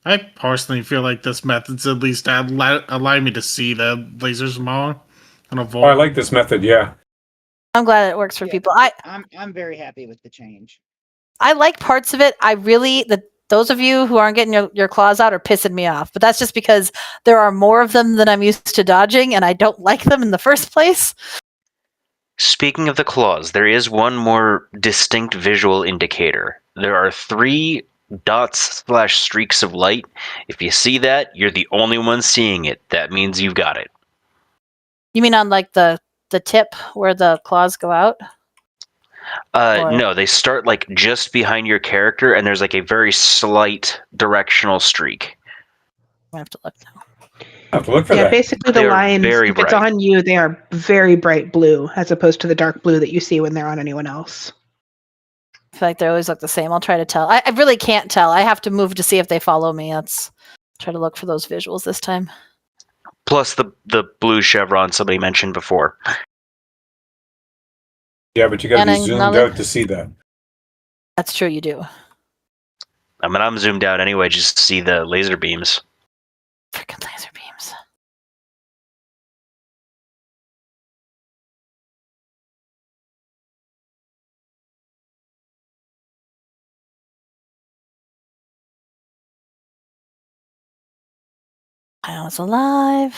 I personally feel like this method's at least allow me to see the lasers more and avoid. Oh, I like this method. Yeah. I'm glad it works for Yeah, people. I'm very happy with the change. I like parts of it. I really those of you who aren't getting your claws out are pissing me off. But that's just because there are more of them than I'm used to dodging, and I don't like them in the first place. Speaking of the claws, there is one more distinct visual indicator. There are 3 dots/streaks of light. If you see that, you're the only one seeing it. That means you've got it. You mean on like the tip where the claws go out? Or- No, they start like just behind your character, and there's like a very slight directional streak. I have to look now. I have to look for Yeah, that. basically the They are lines, very if it's bright. on you, they are very bright blue, as opposed to the dark blue that you see when they're on anyone else. I feel like they always look the same. I'll try to tell. I really can't tell. I have to move to see if they follow me. Let's try to look for those visuals this time. Plus the blue chevron somebody mentioned before. Yeah, but you got to be Scanning, zoomed Nolly. out to see that. That's true, you do. I mean, I'm zoomed out anyway, just to see the laser beams. Freaking laser beams. I was alive.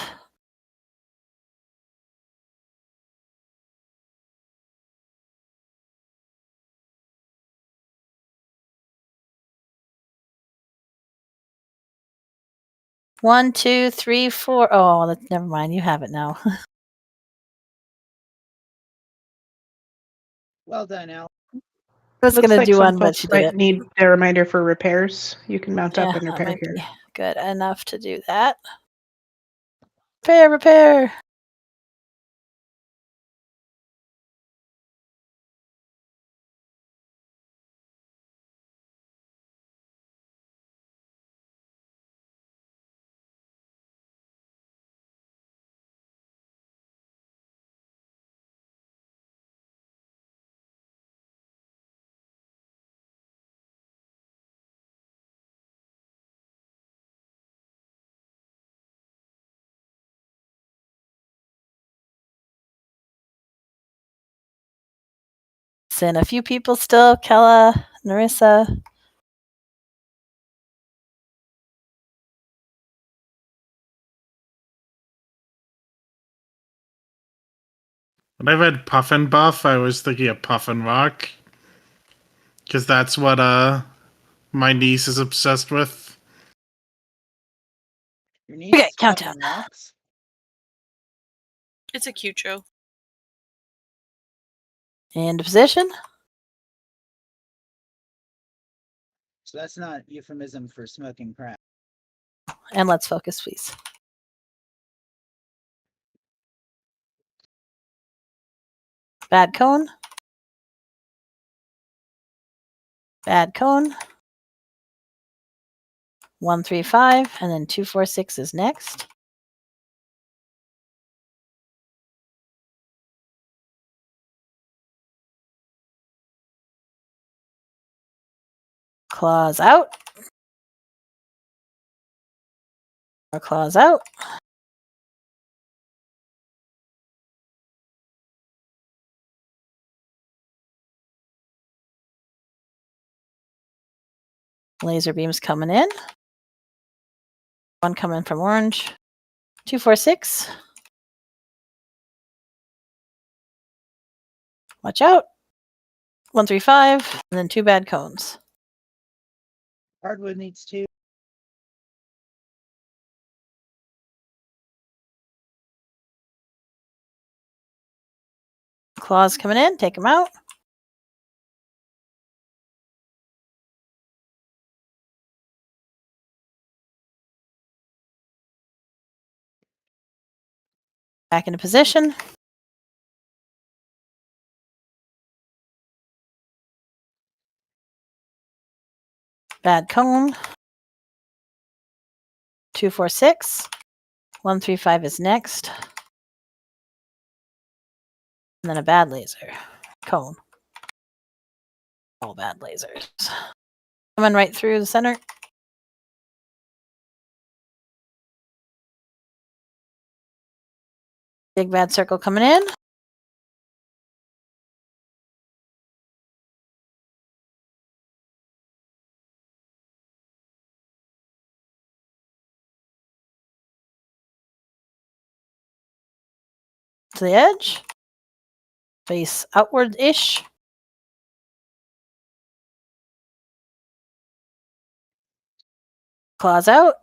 One, two, three, four. Oh, never mind. You have it now. Well done, Al. I was Looks gonna like do some one, but folks she did might it. need a reminder for repairs. You can mount Yeah, up and that repair might here. be good enough to do that. Repair, repair. It's in a few people still. Kella, Narissa. When I read Puffin Buff, I was thinking of Puffin Rock. Because that's what my niece is obsessed with. Your niece Okay, is countdown. Puffin Rocks? It's a cute show. Into position. So that's not euphemism for smoking crack. And let's focus, please. Bad cone. Bad cone. 135, and then 246 is next. Claws out. More claws out. Laser beams coming in. One coming from orange. 246. Watch out. 135, and then 2 bad cones. Hardwood needs 2. Claws coming in. Take them out. Back into position. Bad cone. 246. 135 is next. And then a bad laser. Cone. All bad lasers. Coming right through the center. Big bad circle coming in. To the edge. Face outward-ish. Claws out.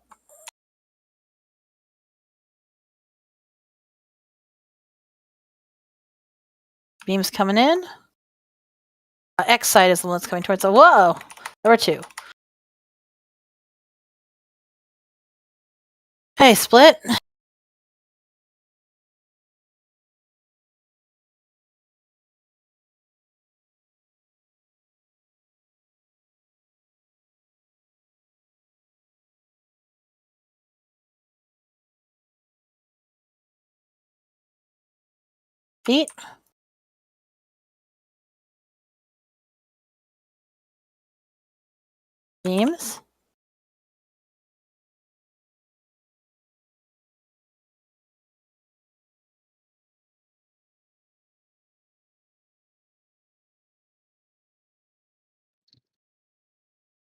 Beams coming in. X side is the one that's coming towards. Whoa! There were 2. Hey, split. Feet. Beams.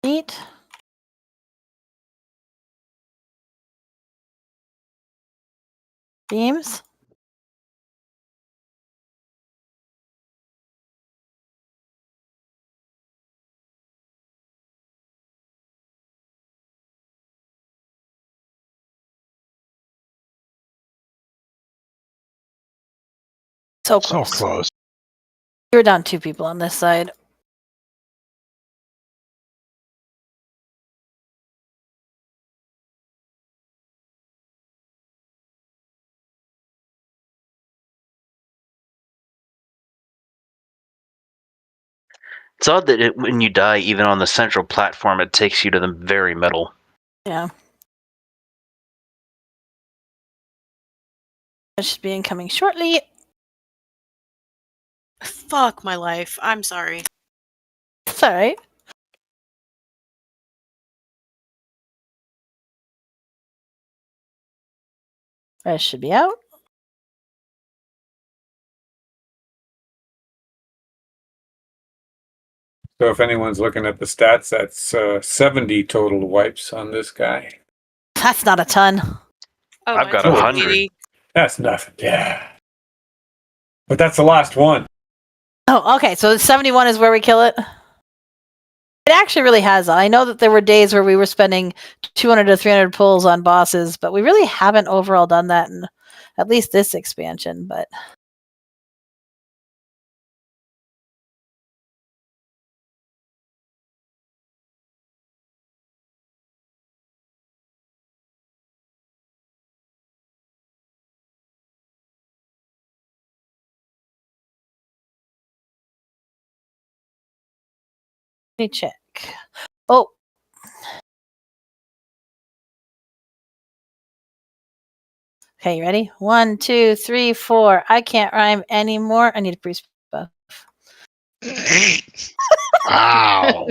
Feet. Beams. So So close. close. You were down 2 people on this side. It's odd that when you die, even on the central platform, it takes you to the very middle. Yeah. It should be incoming shortly. Fuck my life. I'm sorry. It's alright. Res should be out. So if anyone's looking at the stats, that's 70 total wipes on this guy. That's not a ton. Oh, I've got mine's 100. 80. That's nothing. Yeah. But that's the last one. Oh, okay. So 71 is where we kill it. It actually really has. I know that there were days where we were spending 200 to 300 pulls on bosses, but we really haven't overall done that in at least this expansion. But let me check. Oh. Okay, you ready? 1, 2, 3, 4. I can't rhyme anymore. I need a priest buff. Wow.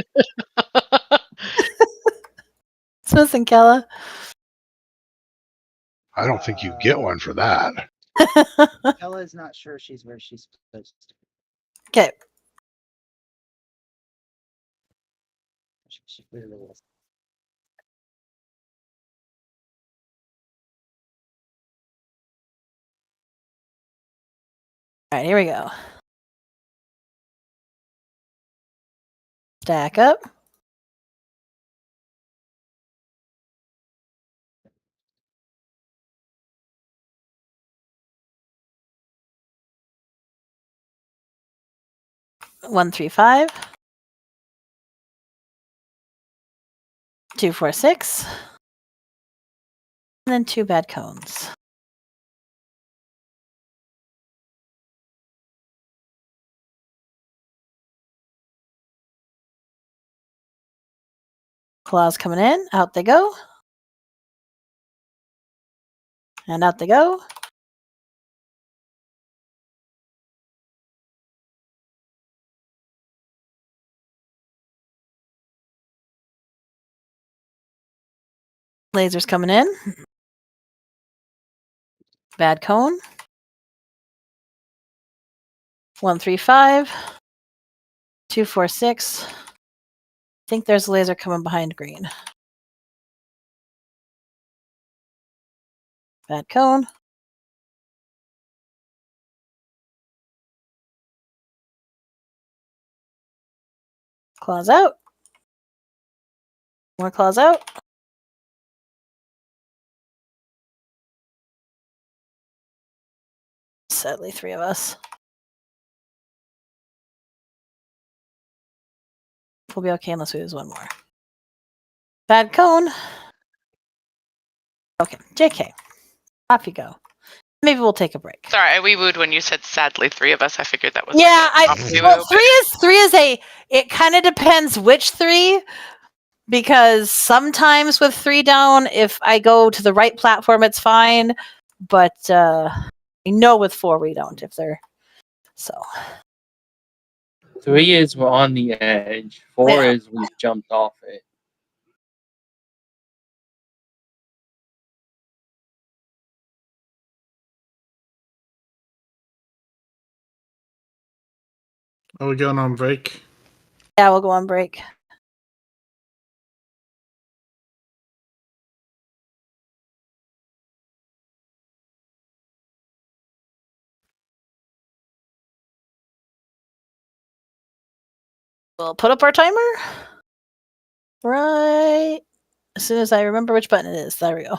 Listen, Kella. I don't think you get one for that. Ella's not sure she's where she's supposed to be. Okay. She clearly is. All right, here we go. Stack up. One, 3, 5. 2, 4, 6. And then 2 bad cones. Claws coming in. Out they go. And out they go. Lasers coming in. Bad cone. 1, 3, 5. 2, 4, 6. I think there's a laser coming behind green. Bad cone. Claws out. More claws out. Sadly, 3 of us. We'll be okay unless we lose one more. Bad cone. Okay, JK. Off you go. Maybe we'll take a break. Sorry, I wee-wooed when you said sadly 3 of us. I figured that was Yeah, well, three is a. It kind of depends which 3, because sometimes with 3 down, if I go to the right platform, it's fine. But I know with 4 we don't. If they're so. 3 is we're on the edge. 4 Yeah. is we've jumped off it. Are we going on break? Yeah, we'll go on break. We'll put up our timer. Right. As soon as I remember which button it is. There we go.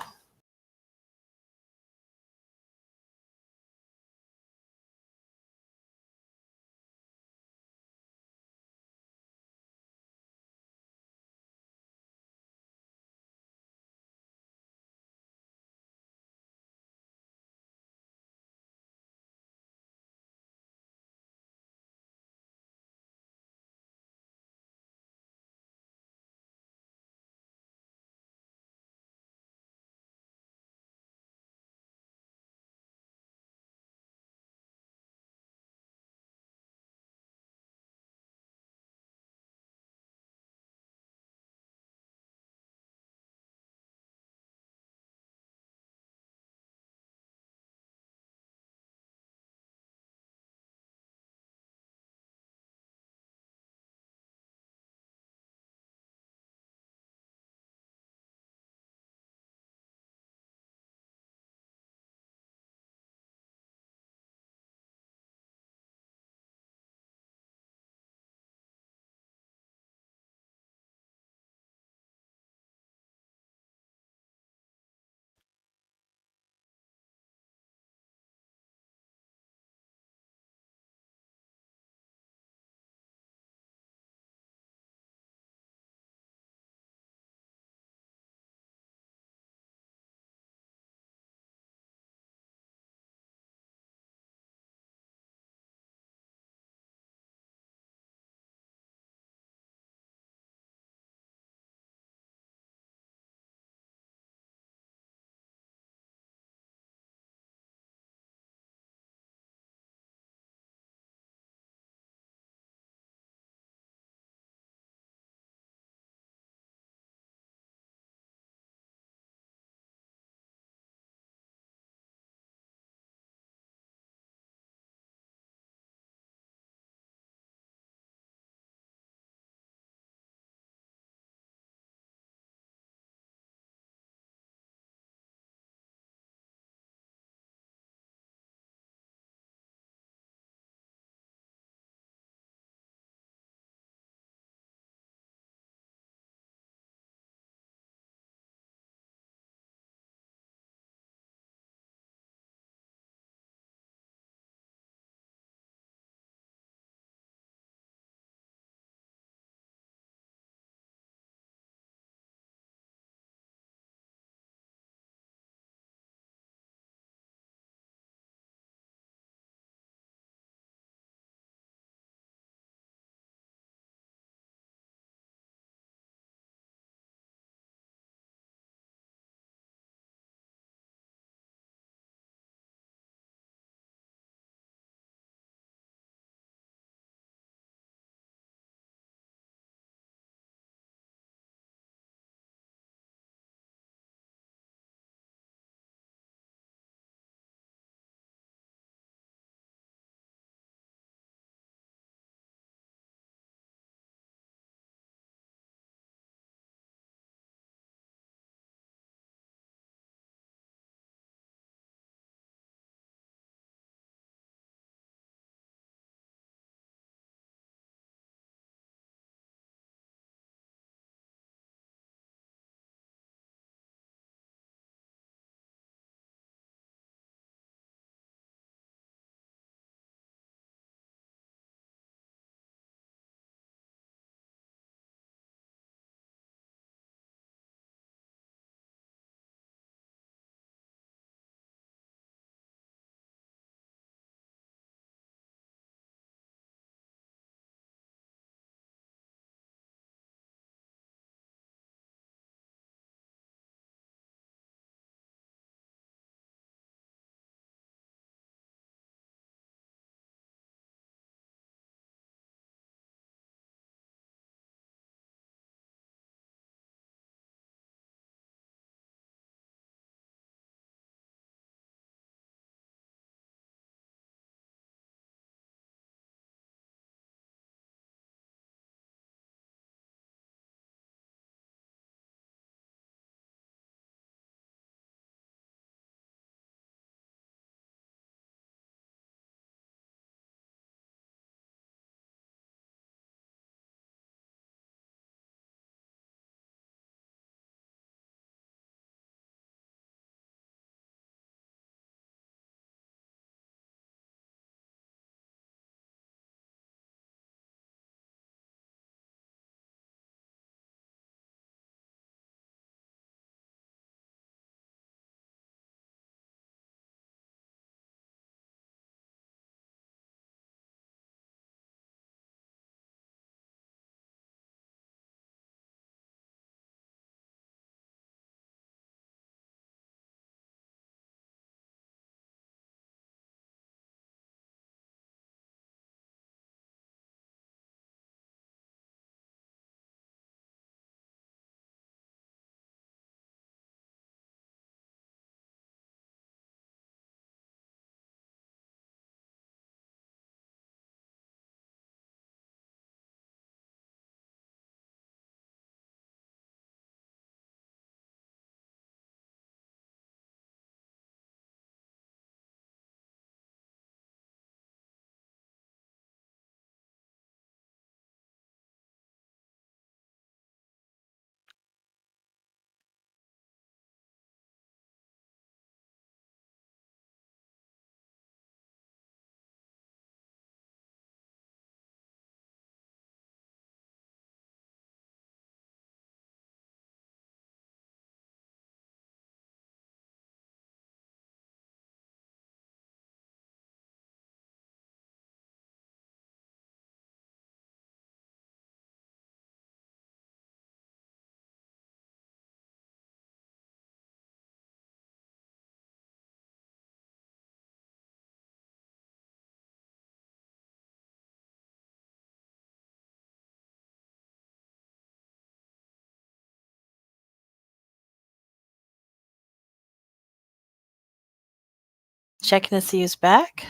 Checking to see who's back.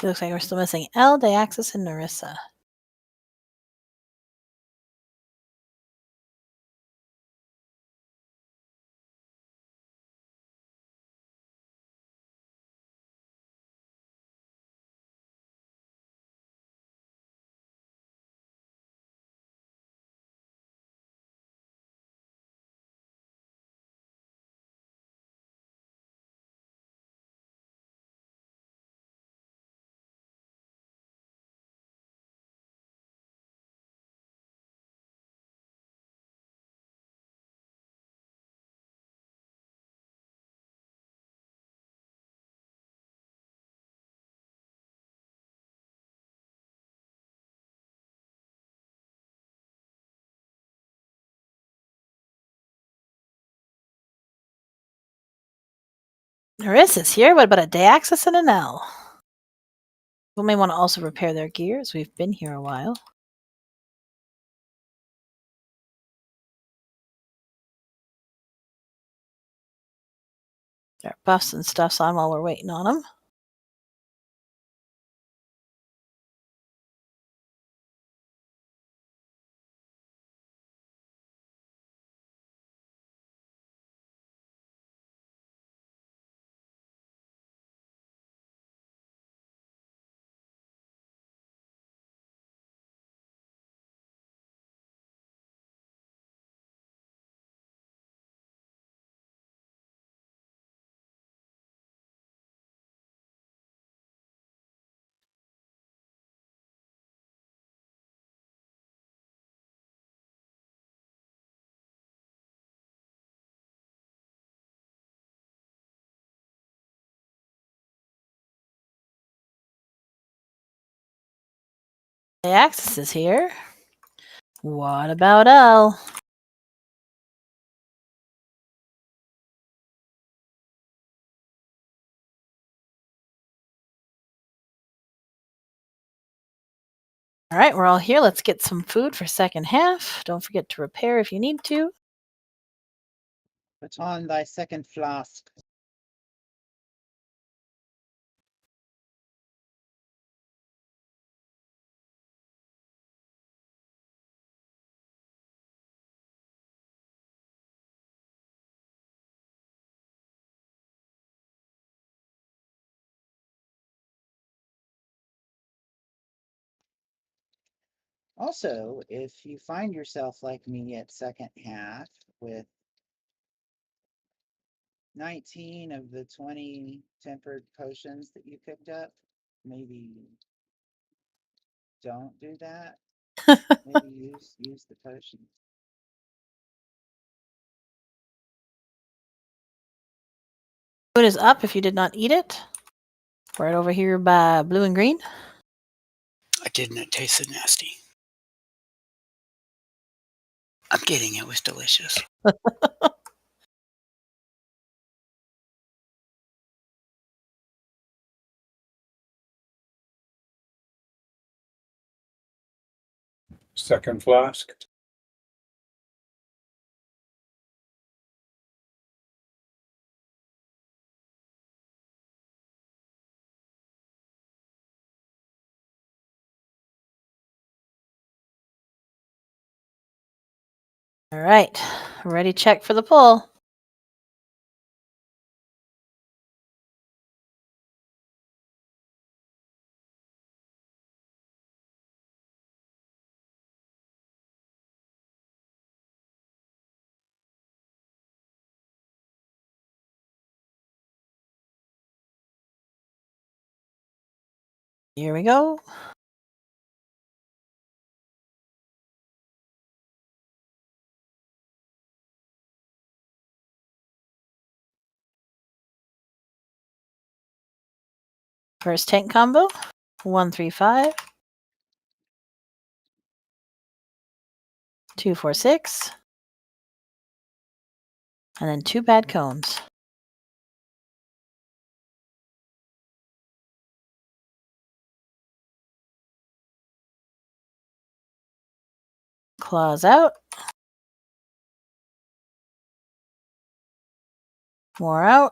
It looks like we're still missing L, Deaxis, and Narissa. Narissa's here. What about a Deaxis and an L? We may want to also repair their gears. We've been here a while. Their buffs and stuff's on while we're waiting on them. Deaxis is here. What about L? All right, we're all here. Let's get some food for second half. Don't forget to repair if you need to. Put on thy second flask. Also, if you find yourself like me at second half with 19 of the 20 tempered potions that you picked up, maybe don't do that. Maybe use the potions. Food is up if you did not eat it. Right over here by blue and green. I didn't. It tasted nasty. I'm kidding. It was delicious. Second flask. All right, ready check for the pull. Here we go. First tank combo, 135, 246, and then 2 bad cones. Claws out. More out.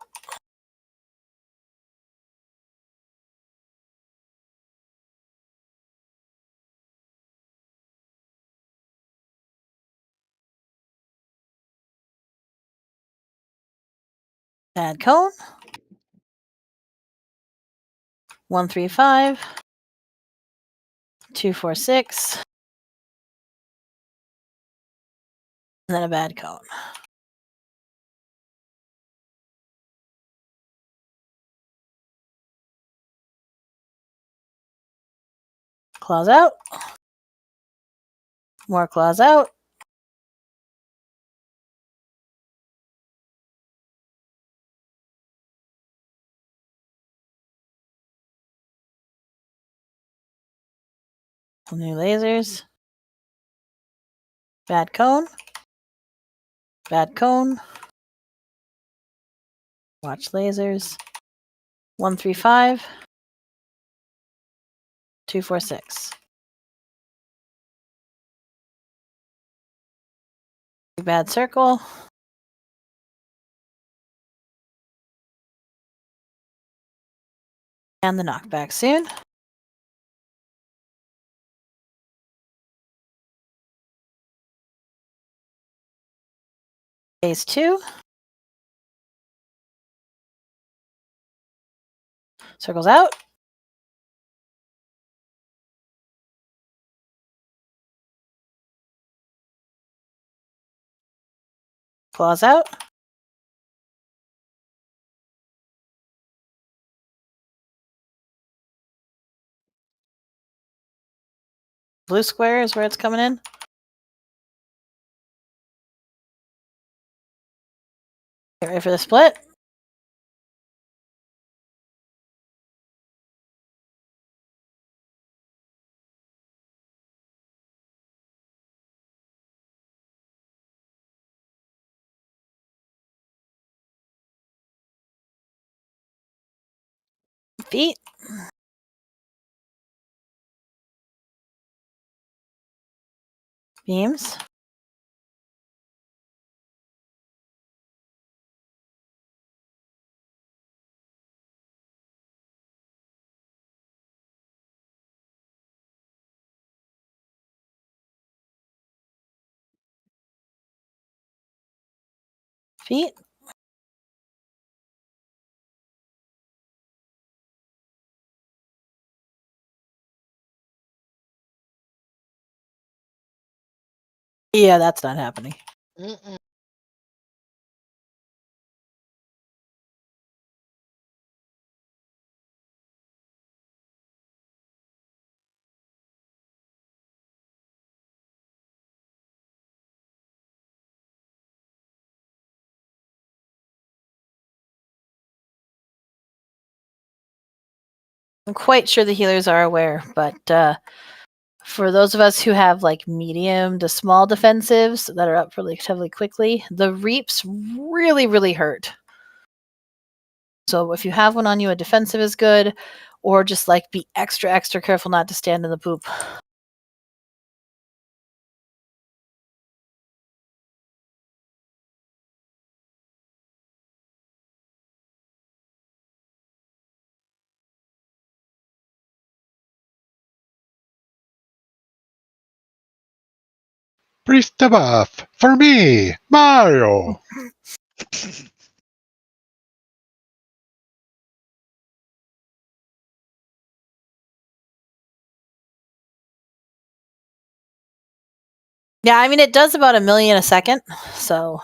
Bad cone. 135, 246, and then a bad cone. Claws out. More claws out. New lasers. Bad cone. Bad cone. Watch lasers. 135, 246. Bad circle. And the knockback soon. Phase 2. Circles out. Claws out. Blue square is where it's coming in. Get ready for the split. Feet. Beams. Feet. Yeah, that's not happening. Mm-mm. I'm quite sure the healers are aware, but for those of us who have like medium to small defensives that are up relatively quickly, the reaps really, really hurt. So if you have one on you, a defensive is good, or just like be extra, extra careful not to stand in the poop. Priest debuff for me, Mario. Yeah, I mean, it does about 1 million a second, so.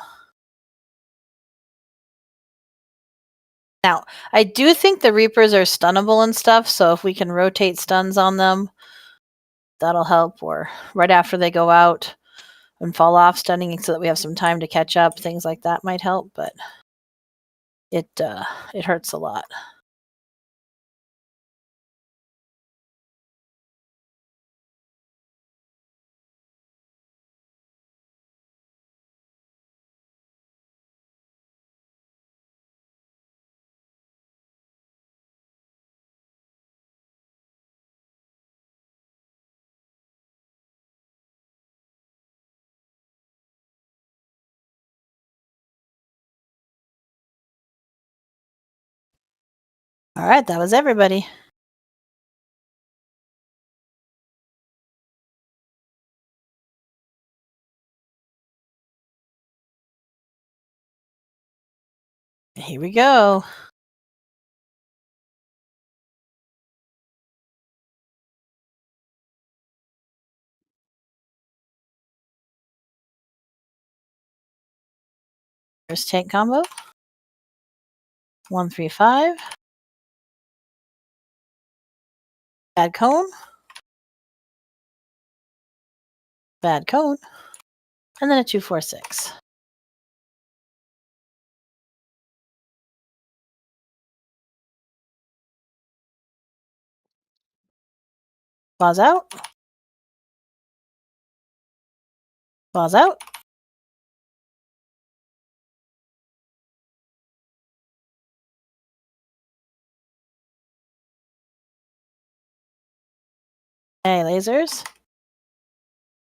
Now, I do think the Reapers are stunnable and stuff, so if we can rotate stuns on them, that'll help, or right after they go out and fall off stunning so that we have some time to catch up, things like that might help, but it hurts a lot. All right, that was everybody. Here we go. First tank combo. 135. Bad cone. Bad cone. And then a 246. Pause out. Pause out. Hey, lasers.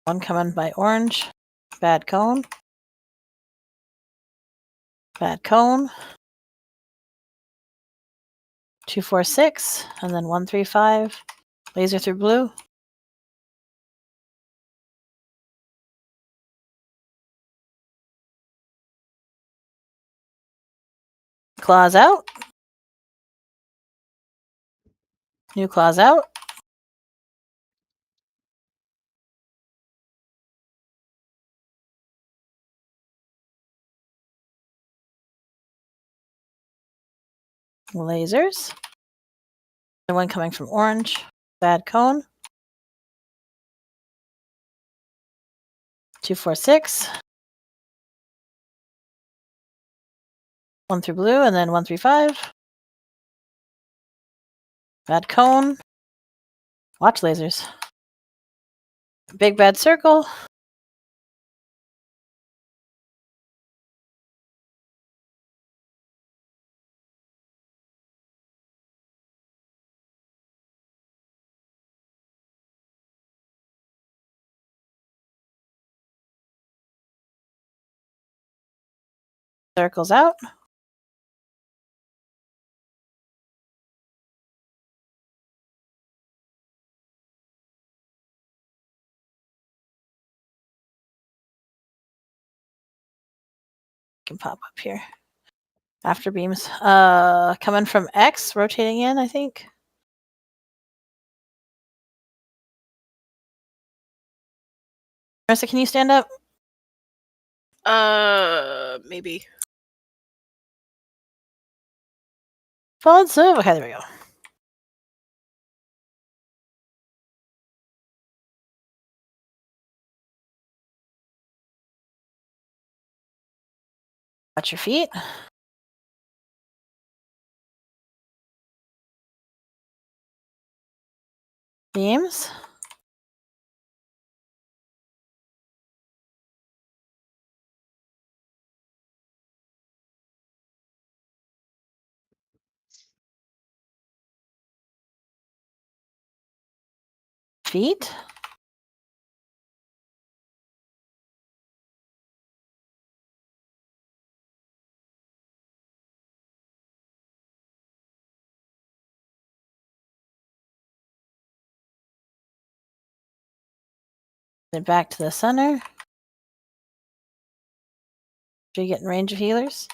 One coming by orange. Bad cone. Bad cone. 246. And then 135. Laser through blue. Claws out. New claws out. Lasers. The one coming from orange. Bad cone. 246. One through blue, and then 135. Bad cone. Watch lasers. Big bad circle. Circles out. Can pop up here. After beams. Coming from X, rotating in, I think. Marissa, can you stand up? Maybe. Fallen serve. Okay, there we go. Watch your feet. Beams. Feet. Then back to the center. Do you get in range of healers?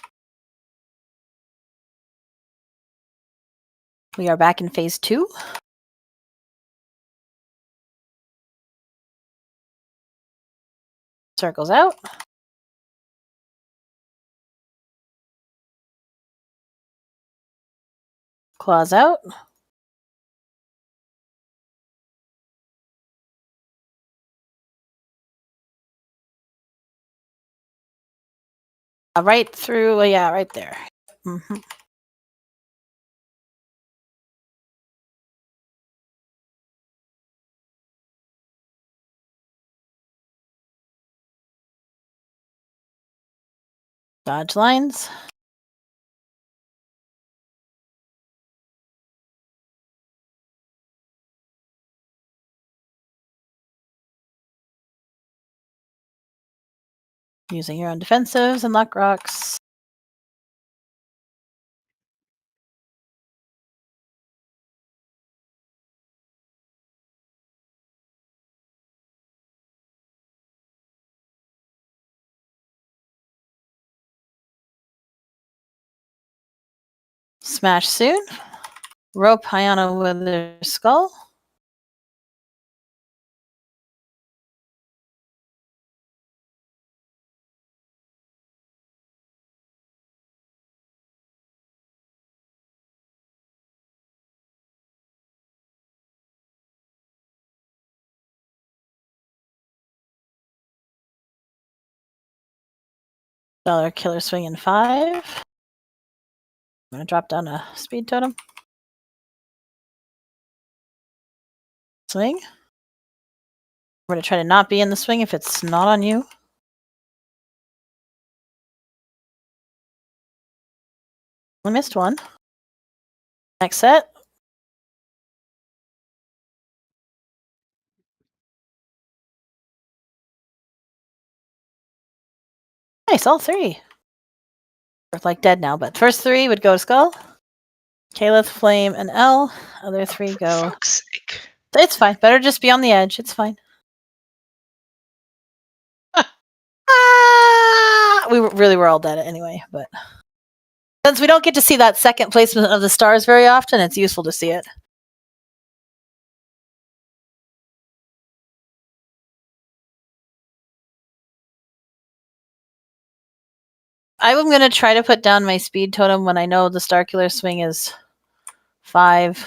We are back in phase 2. Circles out. Claws out. Right through, yeah, right there. Mm-hmm. Dodge lines. Using your own defensives and luck rocks. Smash soon. Rope Hyana with their skull. Dollar Killer Swing in 5. I'm going to drop down a speed totem. Swing. I'm going to try to not be in the swing if it's not on you. I missed one. Next set. Nice, all 3. We're like dead now, but first 3 would go to Skull. Caliph, Flame, and L. Other 3 go. Fuck's sake. It's fine. Better just be on the edge. It's fine. We really were all dead anyway, but since we don't get to see that second placement of the stars very often, it's useful to see it. I'm going to try to put down my speed totem when I know the Star Killer swing is 5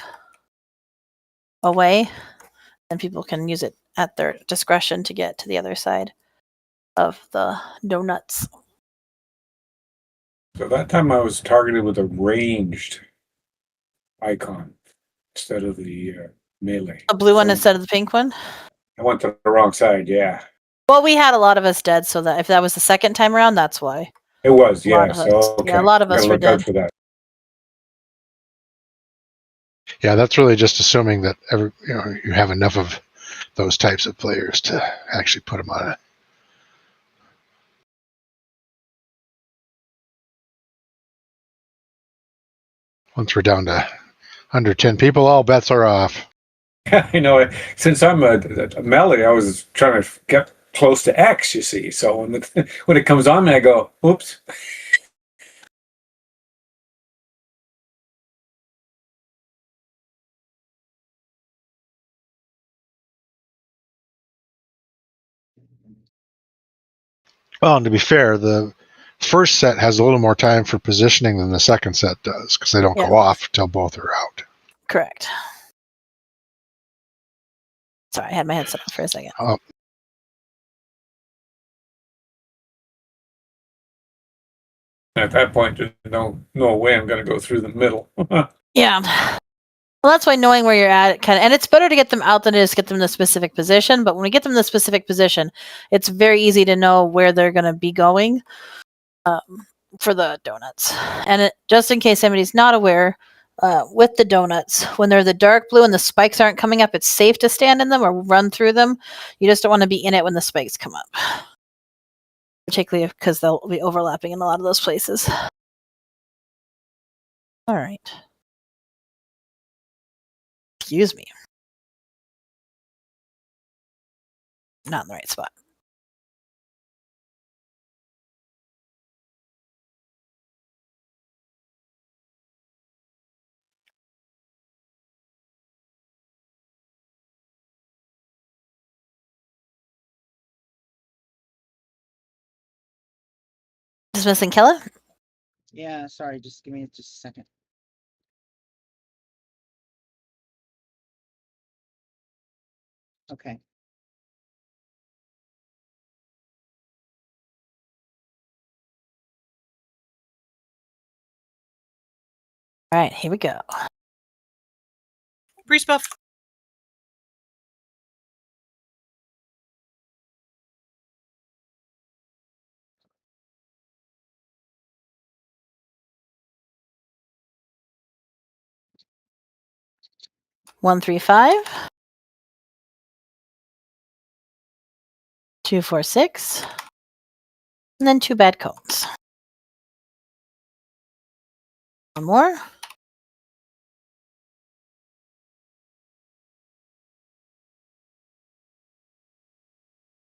away, and people can use it at their discretion to get to the other side of the donuts. So that time I was targeted with a ranged icon instead of the melee. The blue one instead of the pink one? I went to the wrong side, yeah. Well, we had a lot of us dead, so that if that was the second time around, that's why. It was, A lot yeah. of So us. okay. Yeah, a lot of us Gotta were look out dead. for that. Yeah, that's really just assuming that you have enough of those types of players to actually put them on it. Once we're down to under 10 people, all bets are off. I know. Since I'm a melee, I was trying to get close to X, you see. So when it comes on me, I go, oops. Well, and to be fair, the first set has a little more time for positioning than the second set does because they don't go off until both are out. Correct. Sorry, I had my headset off for a second. At that point, there's no way I'm going to go through the middle. Yeah. Well, that's why knowing where you're at and it's better to get them out than it is to get them in a specific position. But when we get them in the specific position, it's very easy to know where they're going to be going for the donuts. And just in case anybody's not aware, with the donuts, when they're the dark blue and the spikes aren't coming up, it's safe to stand in them or run through them. You just don't want to be in it when the spikes come up, particularly because they'll be overlapping in a lot of those places. All right. Excuse me. Not in the right spot. Dismissing Kella? Yeah, sorry, just give me just a second. Okay. All right, here we go. Priest buff. One, 3, 5. 2, 4, 6. And then 2 bad cones. One more.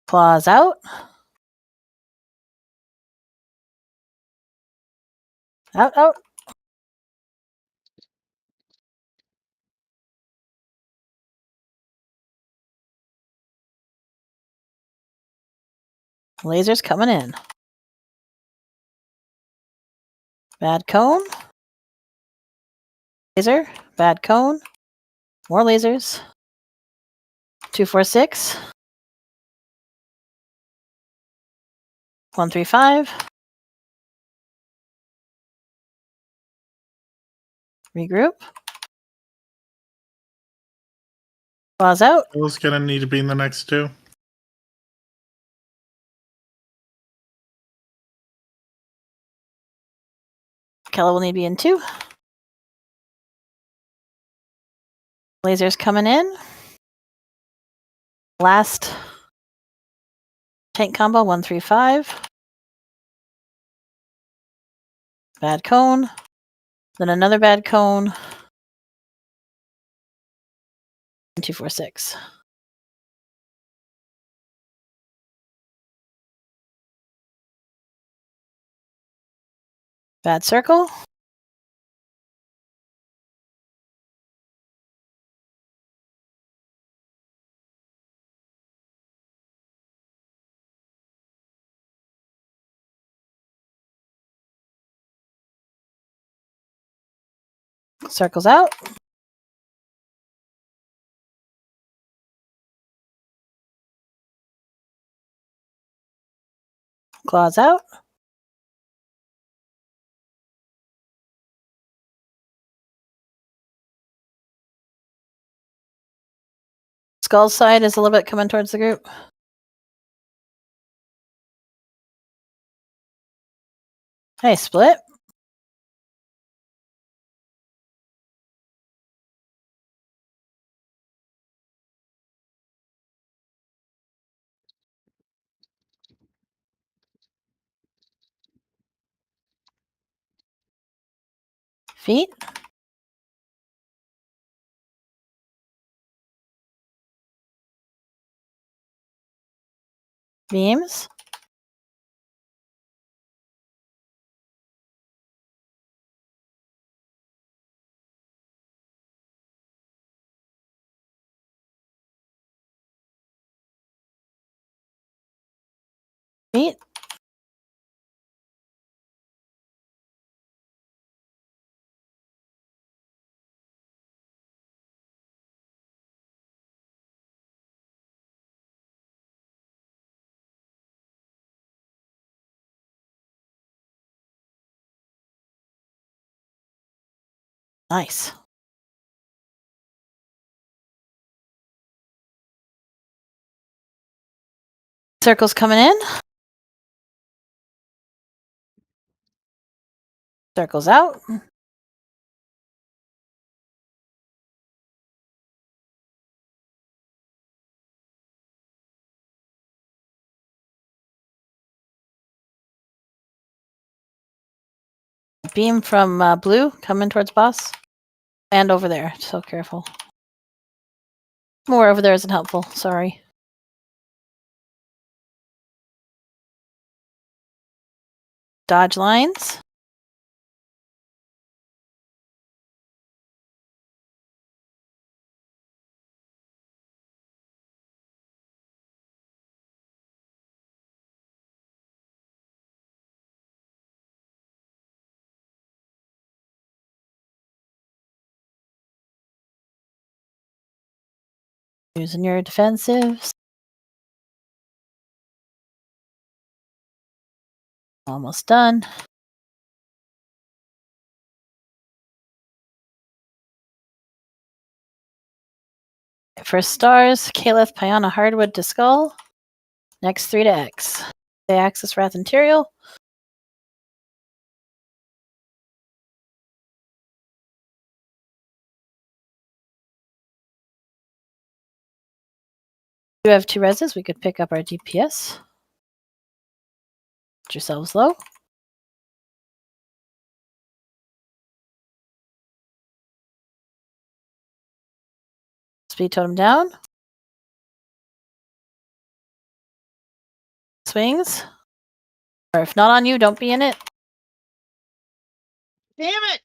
Claws out. Out, out. Lasers coming in. Bad cone. Laser. Bad cone. More lasers. 246. 135. Regroup. Pause out. Who's gonna need to be in the next two? Kella will need to be in 2. Lasers coming in. Last tank combo 135. Bad cone. Then another bad cone. 246. Bad circle. Circles out. Claws out. Skull side is a little bit coming towards the group. Hey, split. Feet. Beams. Feet. Nice. Circles coming in. Circles out. Beam from blue coming towards boss. And over there. So careful. More over there isn't helpful. Sorry. Dodge lines. Using your defensives. Almost done. First stars, Caliph, Piana, Hardwood to Skull. Next 3 to X. The Axis, Wrath, Interior. You have 2 reses. We could pick up our DPS. Get yourselves low. Speed totem down. Swings. Or if not on you, don't be in it. Damn it!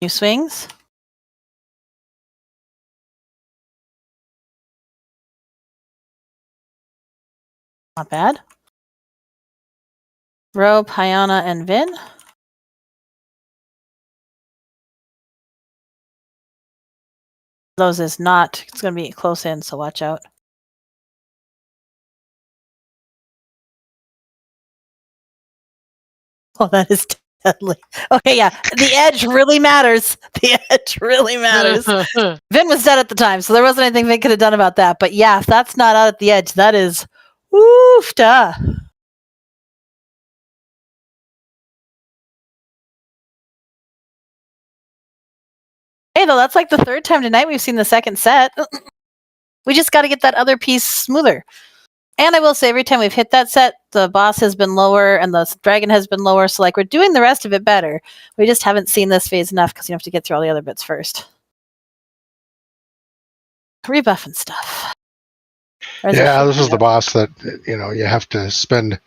New swings. Not bad. Ro, Piana, and Vin. Those is not, it's going to be close in, so watch out. Oh, that is deadly. Okay, yeah. The edge really matters. The edge really matters. Vin was dead at the time, so there wasn't anything Vin could have done about that. But yeah, if that's not out at the edge, that is woofda. Hey, though, that's like the third time tonight we've seen the second set. We just got to get that other piece smoother. And I will say, every time we've hit that set, the boss has been lower and the dragon has been lower. So, like, we're doing the rest of it better. We just haven't seen this phase enough because you have to get through all the other bits first. Rebuff and stuff. Yeah, this is the boss that, you have to spend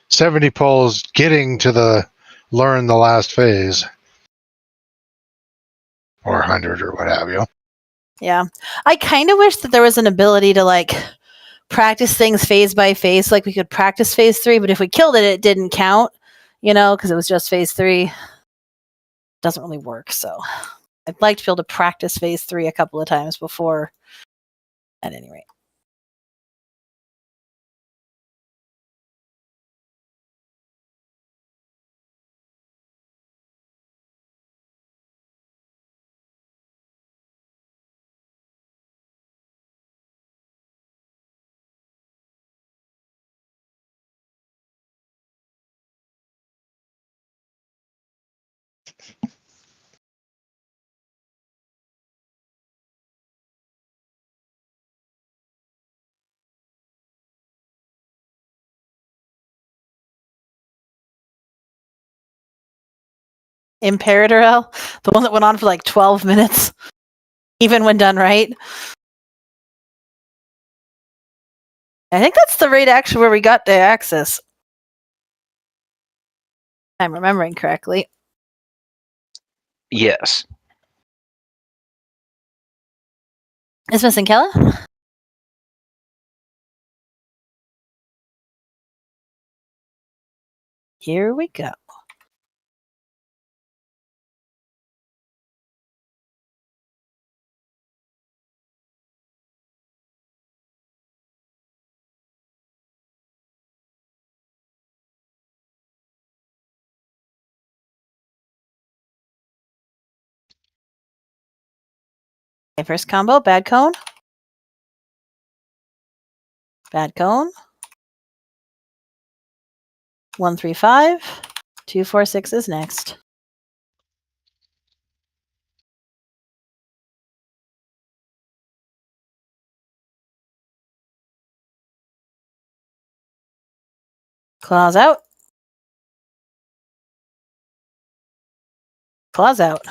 70 pulls getting to learn the last phase. Or 100 or what have you. Yeah. I kind of wish that there was an ability to, like, practice things phase by phase. Like, we could practice phase 3, but if we killed it, it didn't count, because it was just phase 3. Doesn't really work, so I'd like to be able to practice phase 3 a couple of times before, at any rate. Imperator L, the one that went on for like 12 minutes, even when done right. I think that's the raid actually where we got the access. I'm remembering correctly. Yes. Is missing Kella? Here we go. Okay, first combo, bad cone. Bad cone. 135. 246 is next. Claws out. Claws out.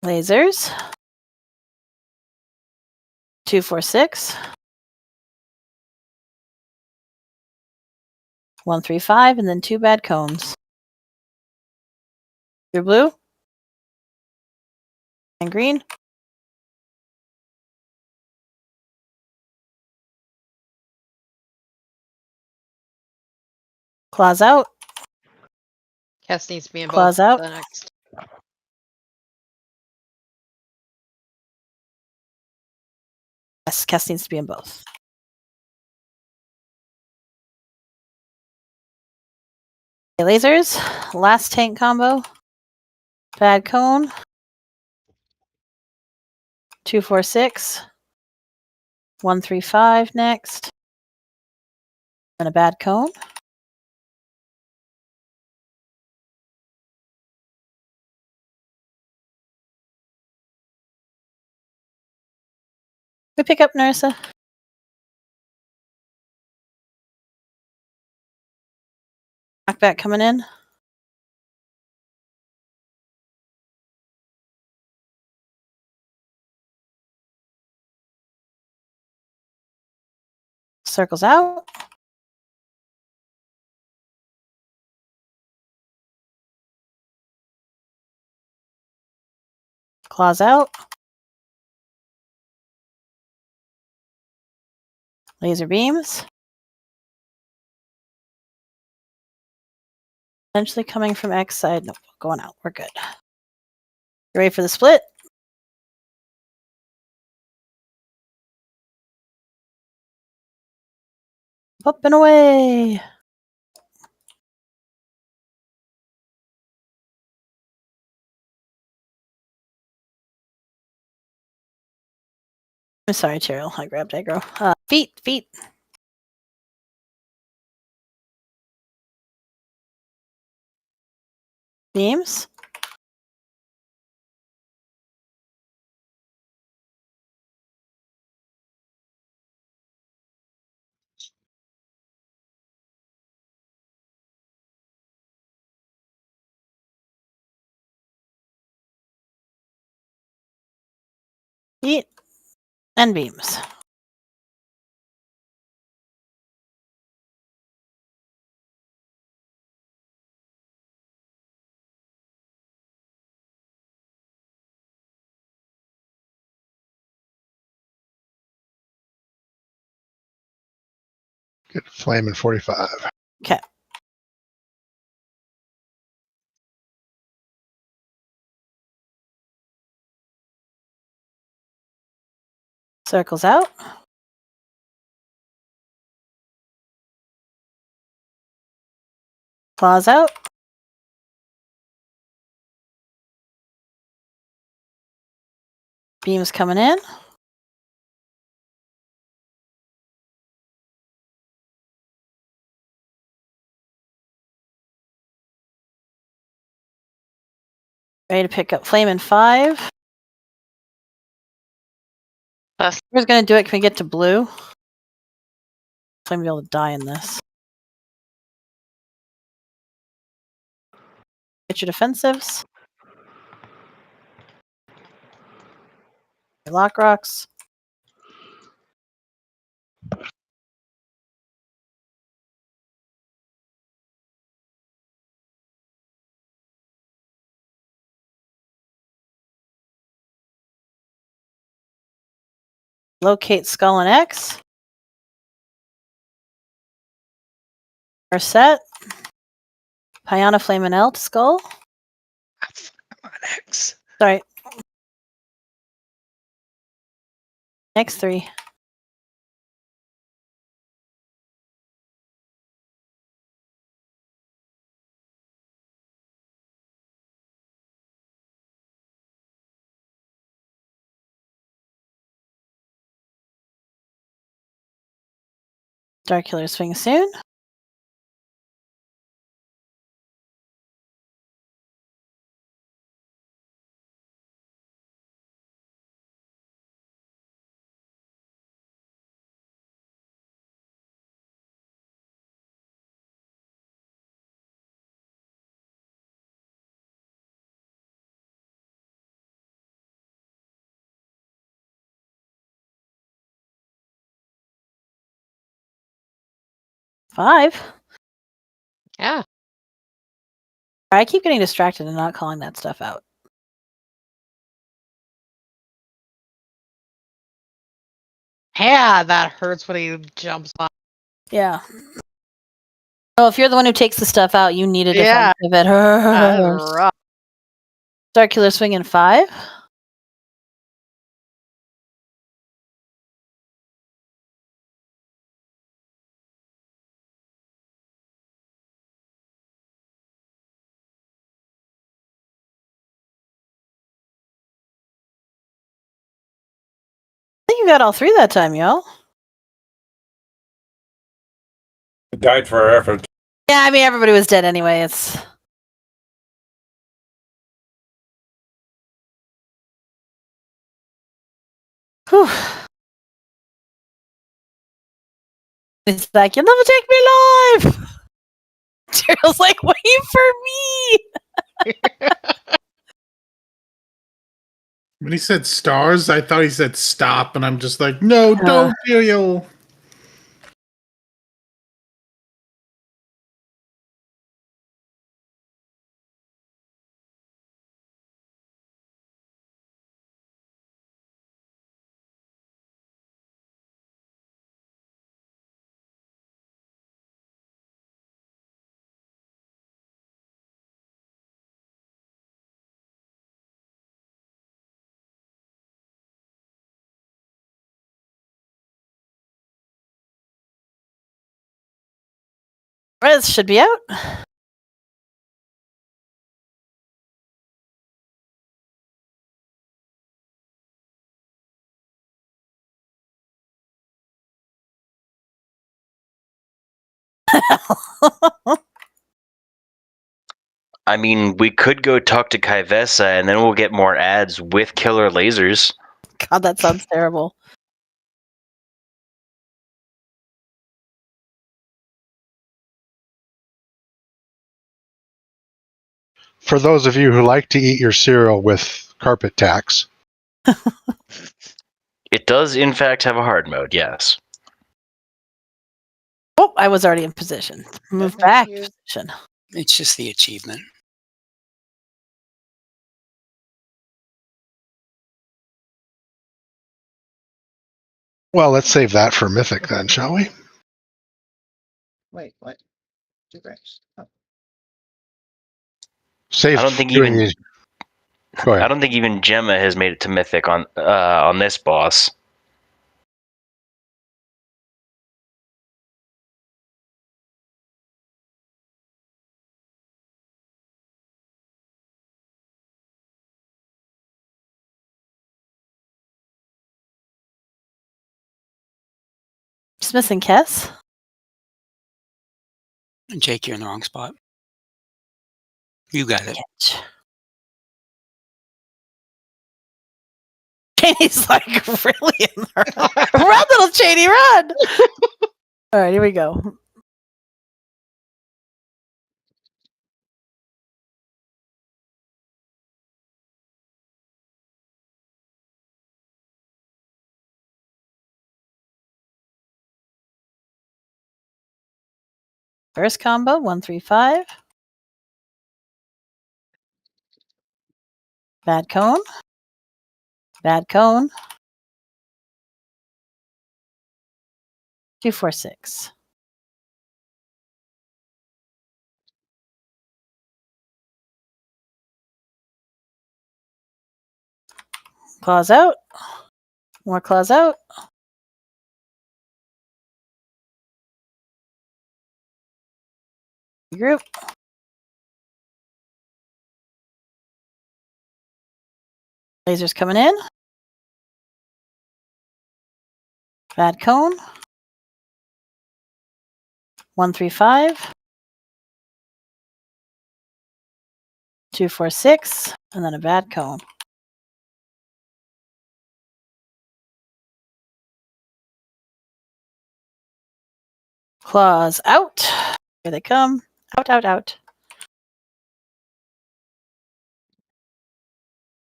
Lasers. 246. 135, and then 2 bad cones. Your blue. And green. Claws out. Cass needs to be in Claws both out. the next. Yes, Cass needs to be in both. Okay, lasers. Last tank combo. Bad cone. 246. 135 next. And a bad cone. We pick up Narissa. Knockback coming in. Circles out. Claws out. Laser beams. Potentially coming from X side. Nope, going out. We're good. You ready for the split? Up and away. I'm sorry, Cheryl. I grabbed aggro. Feet. Beams. Feet. And beams. Get flame in 45. Okay. Circles out. Claws out. Beams coming in. Ready to pick up flame in 5. Who's going to do it? Can we get to blue? I'm going to be able to die in this. Get your defensives. Your lock rocks. Locate skull and X. Are set. Piana flame and L to skull. X. Sorry. Next 3. Dark Killer swing soon. Five. Yeah. I keep getting distracted and not calling that stuff out. Yeah, that hurts when he jumps on. Yeah. Oh, if you're the one who takes the stuff out, you need a Yeah. defensive. It hurts. Rough. Dark Killer swing in 5. I think you got all 3 that time, yo. It died for our effort. Yeah, I mean, everybody was dead anyway. It's. Whew. It's like, you'll never take me alive! Cheryl's like, wait for me! When he said stars, I thought he said stop, and I'm just like, no, don't do you. Res should be out. I mean, we could go talk to Kaivesa, and then we'll get more ads with killer lasers. God, that sounds terrible. For those of you who like to eat your cereal with carpet tacks. It does, in fact, have a hard mode, yes. Oh, I was already in position. Move thank back you. position. It's just the achievement. Well, let's save that for Mythic then, shall we? Wait, what? Two grapes. Oh. Save I don't think doing even these. Go ahead. I don't think even Gemma has made it to Mythic on this boss. Just missing Kess. Jake, you're in the wrong spot. You got it. Cheney's like really in there. Run, little Cheney, run! All right, here we go. First combo, 135. Bad cone. Bad cone. 246. Claws out. More claws out. Group. Lasers coming in. Bad cone. 135. 246. And then a bad cone. Claws out. Here they come. Out, out, out.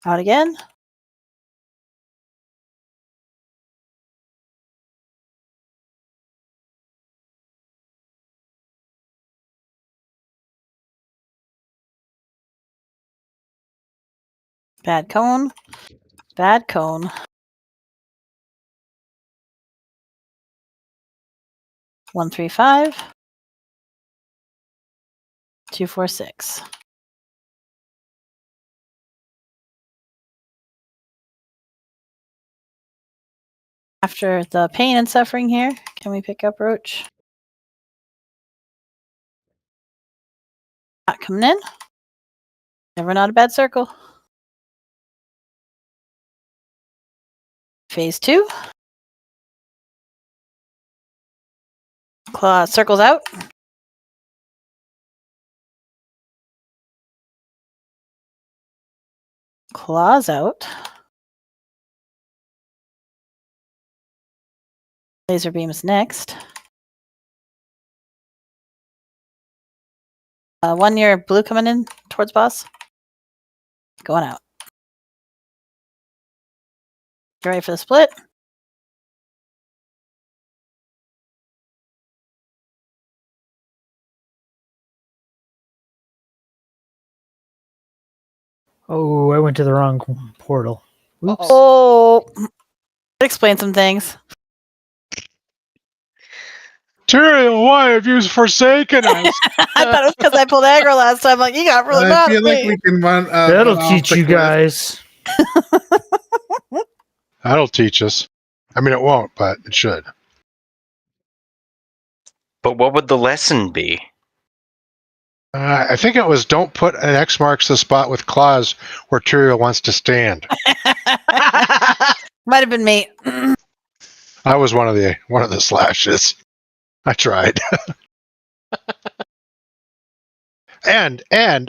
Out again. Bad cone. Bad cone. 135. 246. After the pain and suffering here, can we pick up Roach? Not coming in. Never not a bad circle. Phase 2. Claw circles out. Claws out. Laser beams next. 1 year blue coming in towards boss. Going out. Get ready for the split. Oh, I went to the wrong portal. Oops. Oh, explain some things. Tyrion, why have you forsaken us? I thought it was because I pulled aggro last time. Like, you got really I mad feel at like me. we can run. That'll run off teach the you cliff. guys. That'll teach us. I mean, it won't, but it should. But what would the lesson be? I think it was don't put an X marks the spot with claws where Tyrael wants to stand. Might have been me. I was one of the slashes. I tried. and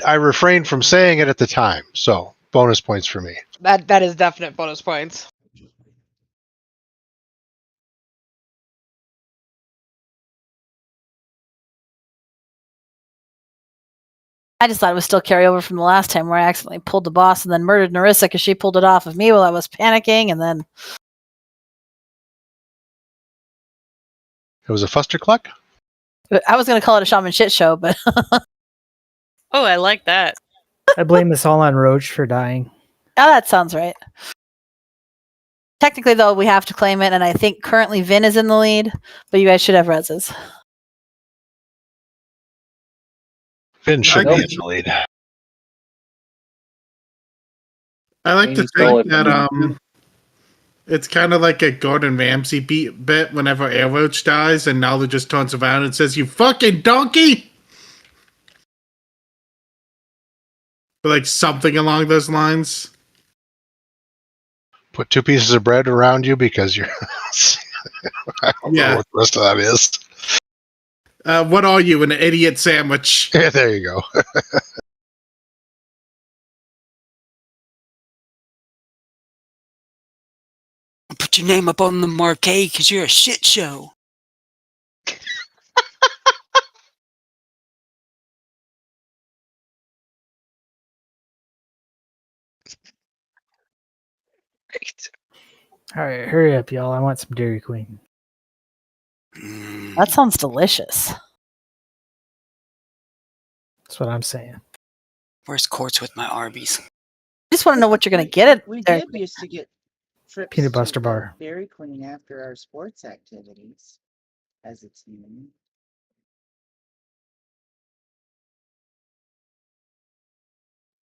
I refrained from saying it at the time, so bonus points for me. That is definite bonus points. I just thought it was still carryover from the last time where I accidentally pulled the boss and then murdered Narissa because she pulled it off of me while I was panicking, and then It was a fustercluck? I was going to call it a shaman shit show, but Oh, I like that. I blame this all on Roach for dying. that sounds right. Technically, though, we have to claim it, and I think currently Vin is in the lead, but you guys should have reses. Finn should be in the lead. I like to Maybe so think if that it's kind of like a Gordon Ramsay bit whenever Airroach dies, and Nalu just turns around and says, "You fucking donkey!" Or like something along those lines. Put 2 pieces of bread around you because you're. I don't know what the rest of that is. What are you, an idiot sandwich? Yeah, there you go. Put your name up on the marquee because you're a shit show. All right, hurry up, y'all. I want some Dairy Queen. That sounds delicious. That's what I'm saying. Where's Quartz with my Arby's? I just want to know what you're going to get it. We there. did used to get trips Peanut to Buster bar. Dairy Queen after our sports activities as a team.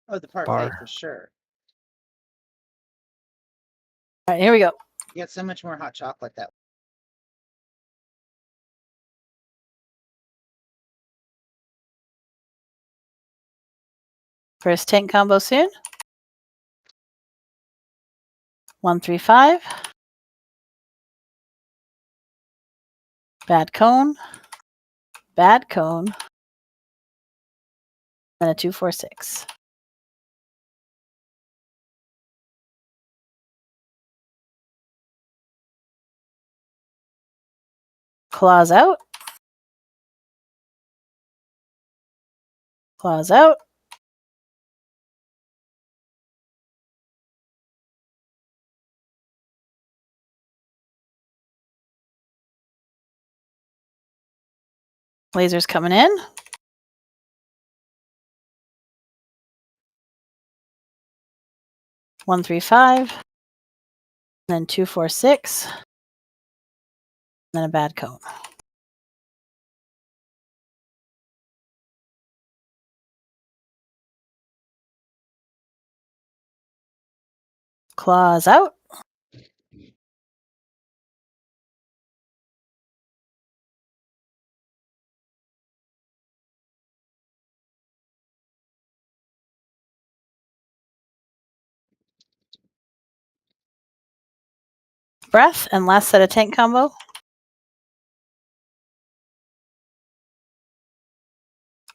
Oh, the parfait Bar. for sure. All right, here we go. You got so much more hot chocolate that First tank combo soon. 135. Bad cone. Bad cone. And a 246. Claws out. Claws out. Lasers coming in. One, 3, 5. Then 2, 4, 6. Then a bad cone. Claws out. Breath and last set of tank combo.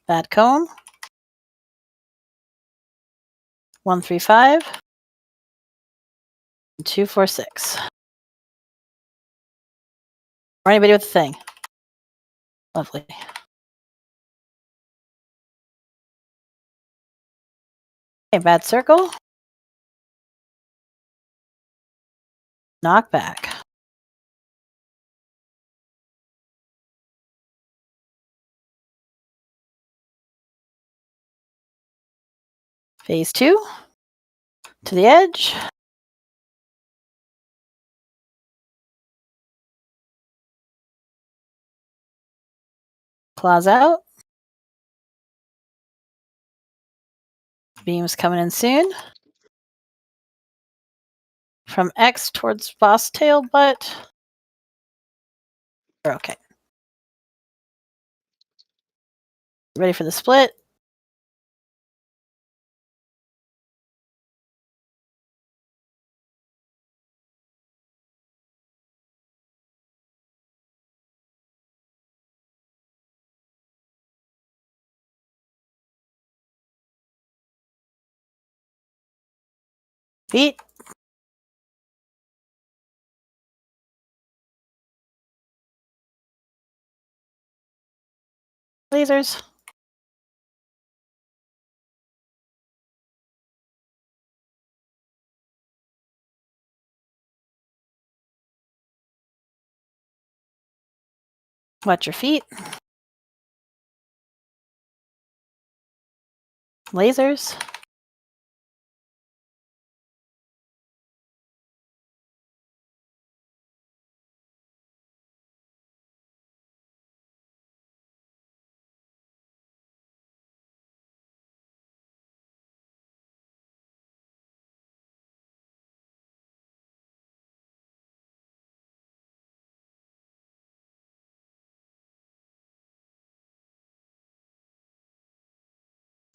Bad cone. 1, 3, 5. 2, 4, 6. Or anybody with a thing. Lovely. Okay, bad circle. Knockback. Phase 2. To the edge. Claws out. Beams coming in soon. From X towards boss tail butt. We're okay. Ready for the split. Feet. Lasers. Watch your feet. Lasers.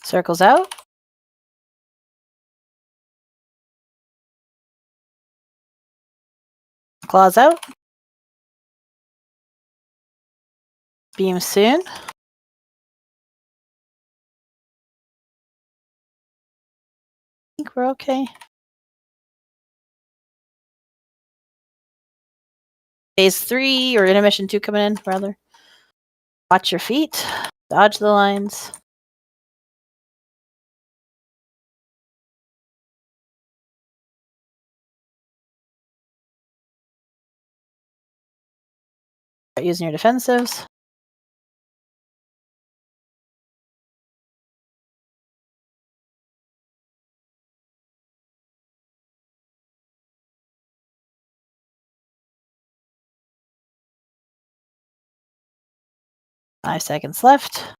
Circles out. Claws out. Beam soon. I think we're okay. Phase 3 or intermission 2 coming in, rather. Watch your feet. Dodge the lines. Start using your defensives. Five seconds left.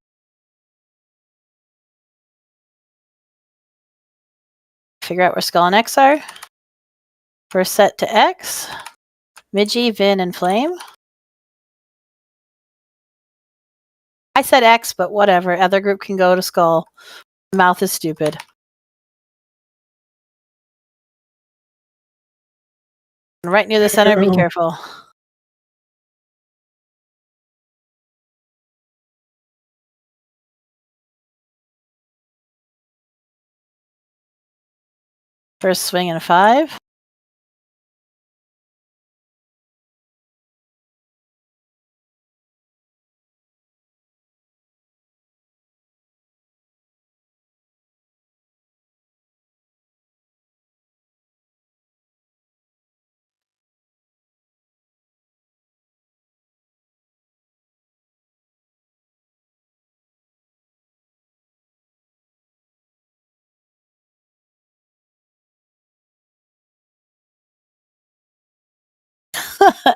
Figure out where Skull and X are. First set to X. Midgie, Vin, and Flame. I said X, but whatever. Other group can go to Skull. Mouth is stupid. Right near the center, be careful. First swing in 5.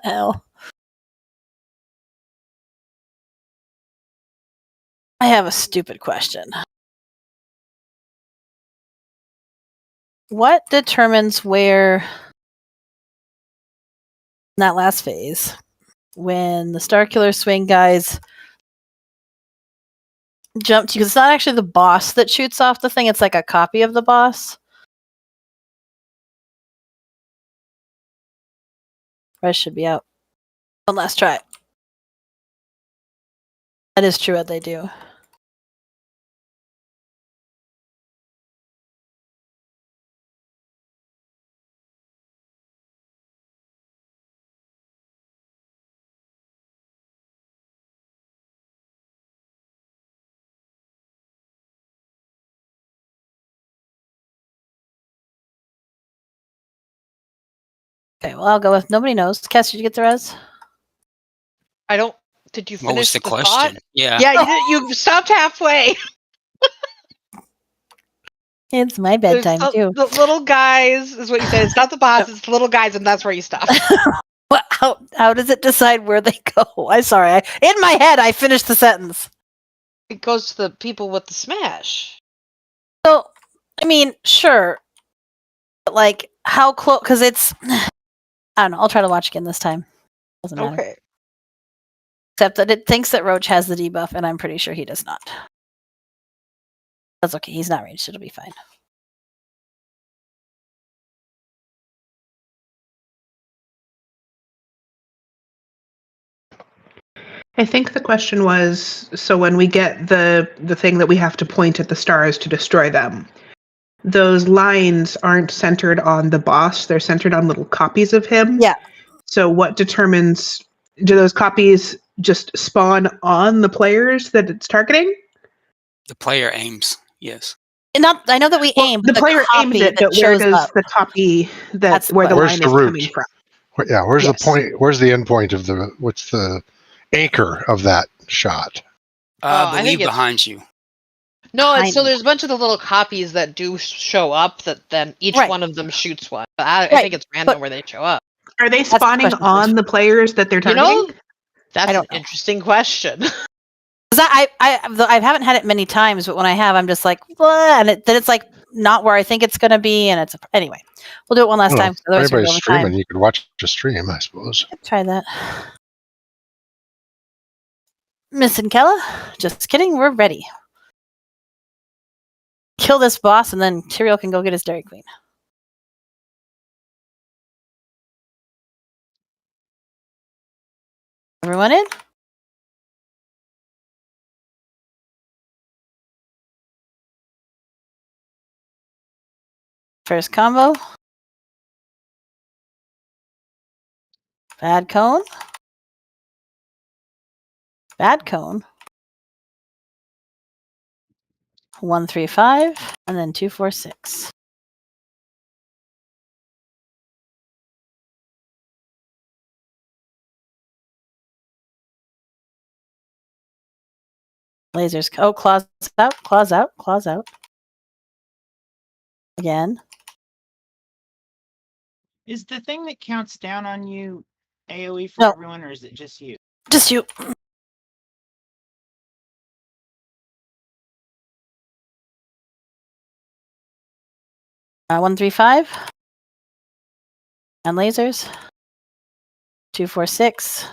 Ow. I have a stupid question. What determines where, in that last phase, when the Star Killer Swing guys jump to you, because it's not actually the boss that shoots off the thing, it's like a copy of the boss. Res should be out. One last try. That is true what they do. Okay, well, I'll go with nobody knows. Cass, did you get the res? I don't. Did you finish What was the thought? question? Yeah. Yeah, you stopped halfway. It's my bedtime, too. The little guys is what you said. It's not the boss, it's the little guys, and that's where you stopped. What, how does it decide where they go? I'm sorry. In my head, I finished the sentence. It goes to the people with the smash. So, I mean, sure. But, like, how close? Because it's... I don't know. I'll try to watch again this time. Doesn't matter. Okay. Except that it thinks that Roach has the debuff, and I'm pretty sure he does not. That's okay. He's not ranged. It'll be fine. I think the question was, so when we get the thing that we have to point at the stars to destroy them, those lines aren't centered on the boss. They're centered on little copies of him. Yeah. So what determines, do those copies just spawn on the players that it's targeting? The player aims, yes. Not, I know that we aim, but the player aims copy it, that but where shows does up. the copy That's where the Where's line the is root? coming from? Yeah, where's the Yes. point? Where's the end point of the? What's the anchor of that shot? I I think believe it's behind you. no. Kind So of. there's a bunch of the little copies that do show up. That then each Right. one of them shoots one. But I Right, think it's random but- where they show up. Are they That's the spawning question. on the players that they're You targeting? know, that's I an don't know. interesting question. 'Cause I haven't had it many times, but when I have, I'm just like, "Blah," and then it's like not where I think it's going to be, and it's anyway. We'll do it one last Well, time. if Otherwise, we're anybody's over time. streaming, you could watch a stream, I suppose. Try that. Miss and Kella, just kidding. We're ready. Kill this boss, and then Tyrael can go get his Dairy Queen. Everyone in? First combo. Bad cone. Bad cone. 1, 3, 5, and then 2, 4, 6. Lasers. Oh, claws out, claws out, claws out. Again. Is the thing that counts down on you AoE for No. everyone, or is it just you? Just you. One, 3, 5. And lasers. 2, 4, 6.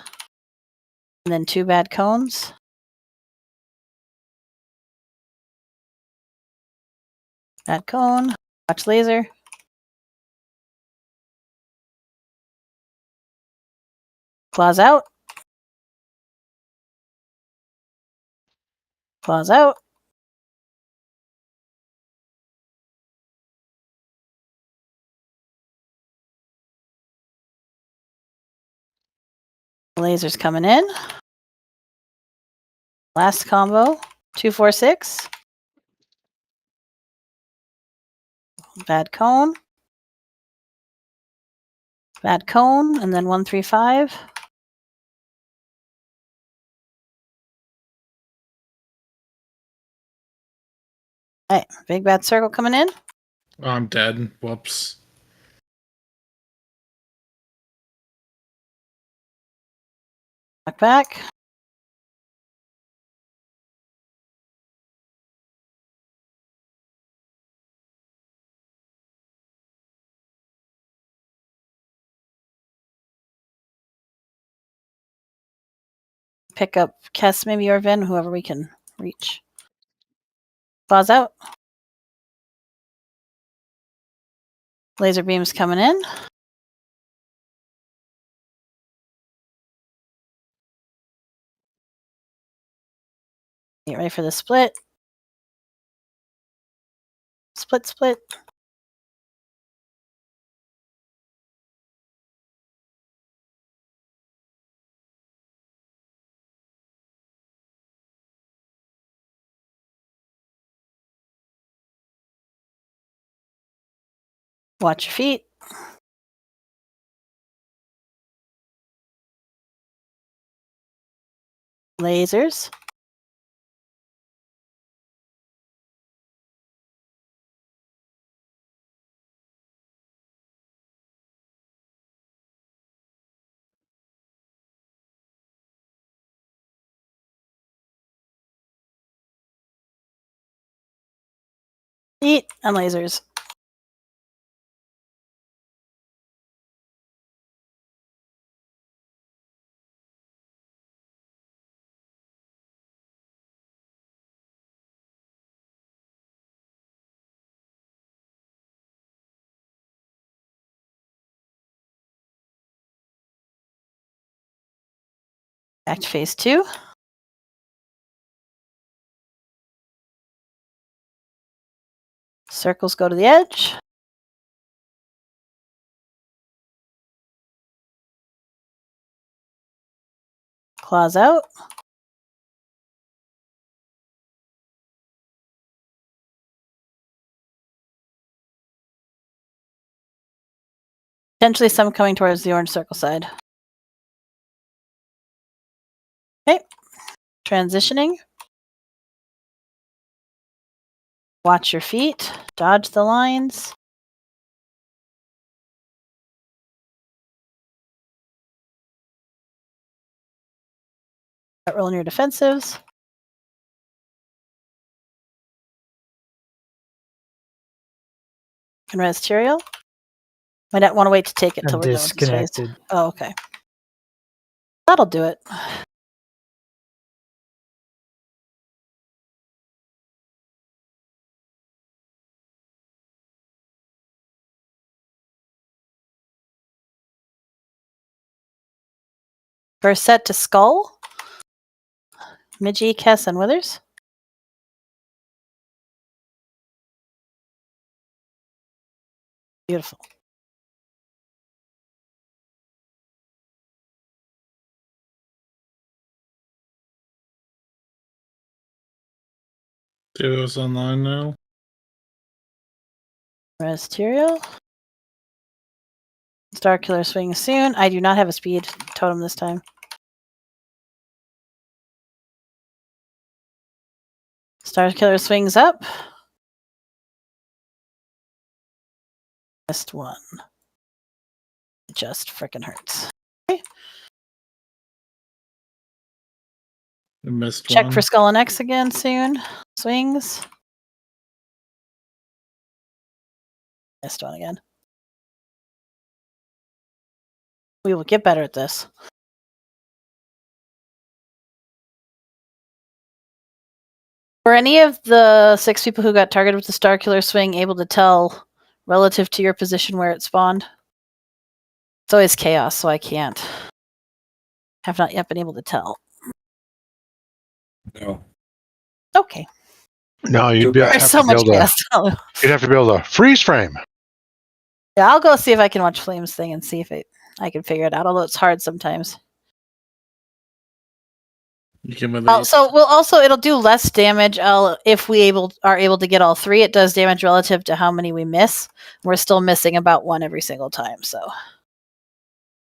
And then 2 bad cones. Bad cone. Watch laser. Claws out. Claws out. Lasers coming in. Last combo. 2, 4, 6. Bad cone. Bad cone. And then 1, 3, 5. Hey, big bad circle coming in. Oh, I'm dead. Whoops. Back. Pick up Kess, maybe, or Vin, whoever we can reach. Claws out. Laser beams coming in. Get ready for the split. Split, split. Watch your feet. Lasers. Feet and lasers. Back to phase 2. Circles go to the edge. Claws out. Potentially some coming towards the orange circle side. Okay. Transitioning. Watch your feet. Dodge the lines. Rolling your defensives. Can res Tyrael. Might not want to wait to take it till I'm we're done with this phase. disconnected. Oh, okay. That'll do it. First set to Skull. Midgie, Kess, and Withers. Beautiful. Duo's online now. Res Tyrael. Star Killer swing soon. I do not have a speed totem this time. Star Killer swings up. Missed one. It just frickin' hurts. Okay. I missed Check one. for Skull and X again soon. Swings. Missed one again. We will get better at this. Were any of the 6 people who got targeted with the Star Killer swing able to tell relative to your position where it spawned? It's always chaos, so I can't. Have not yet been able to tell. No. Okay. No, you'd There's have There's to so be much able to. chaos. You'd have to be able to freeze frame. Yeah, I'll go see if I can watch Flame's thing and see if I can figure it out, although it's hard sometimes. You can release. So it'll do less damage if we are able to get all 3. It does damage relative to how many we miss. We're still missing about 1 every single time, so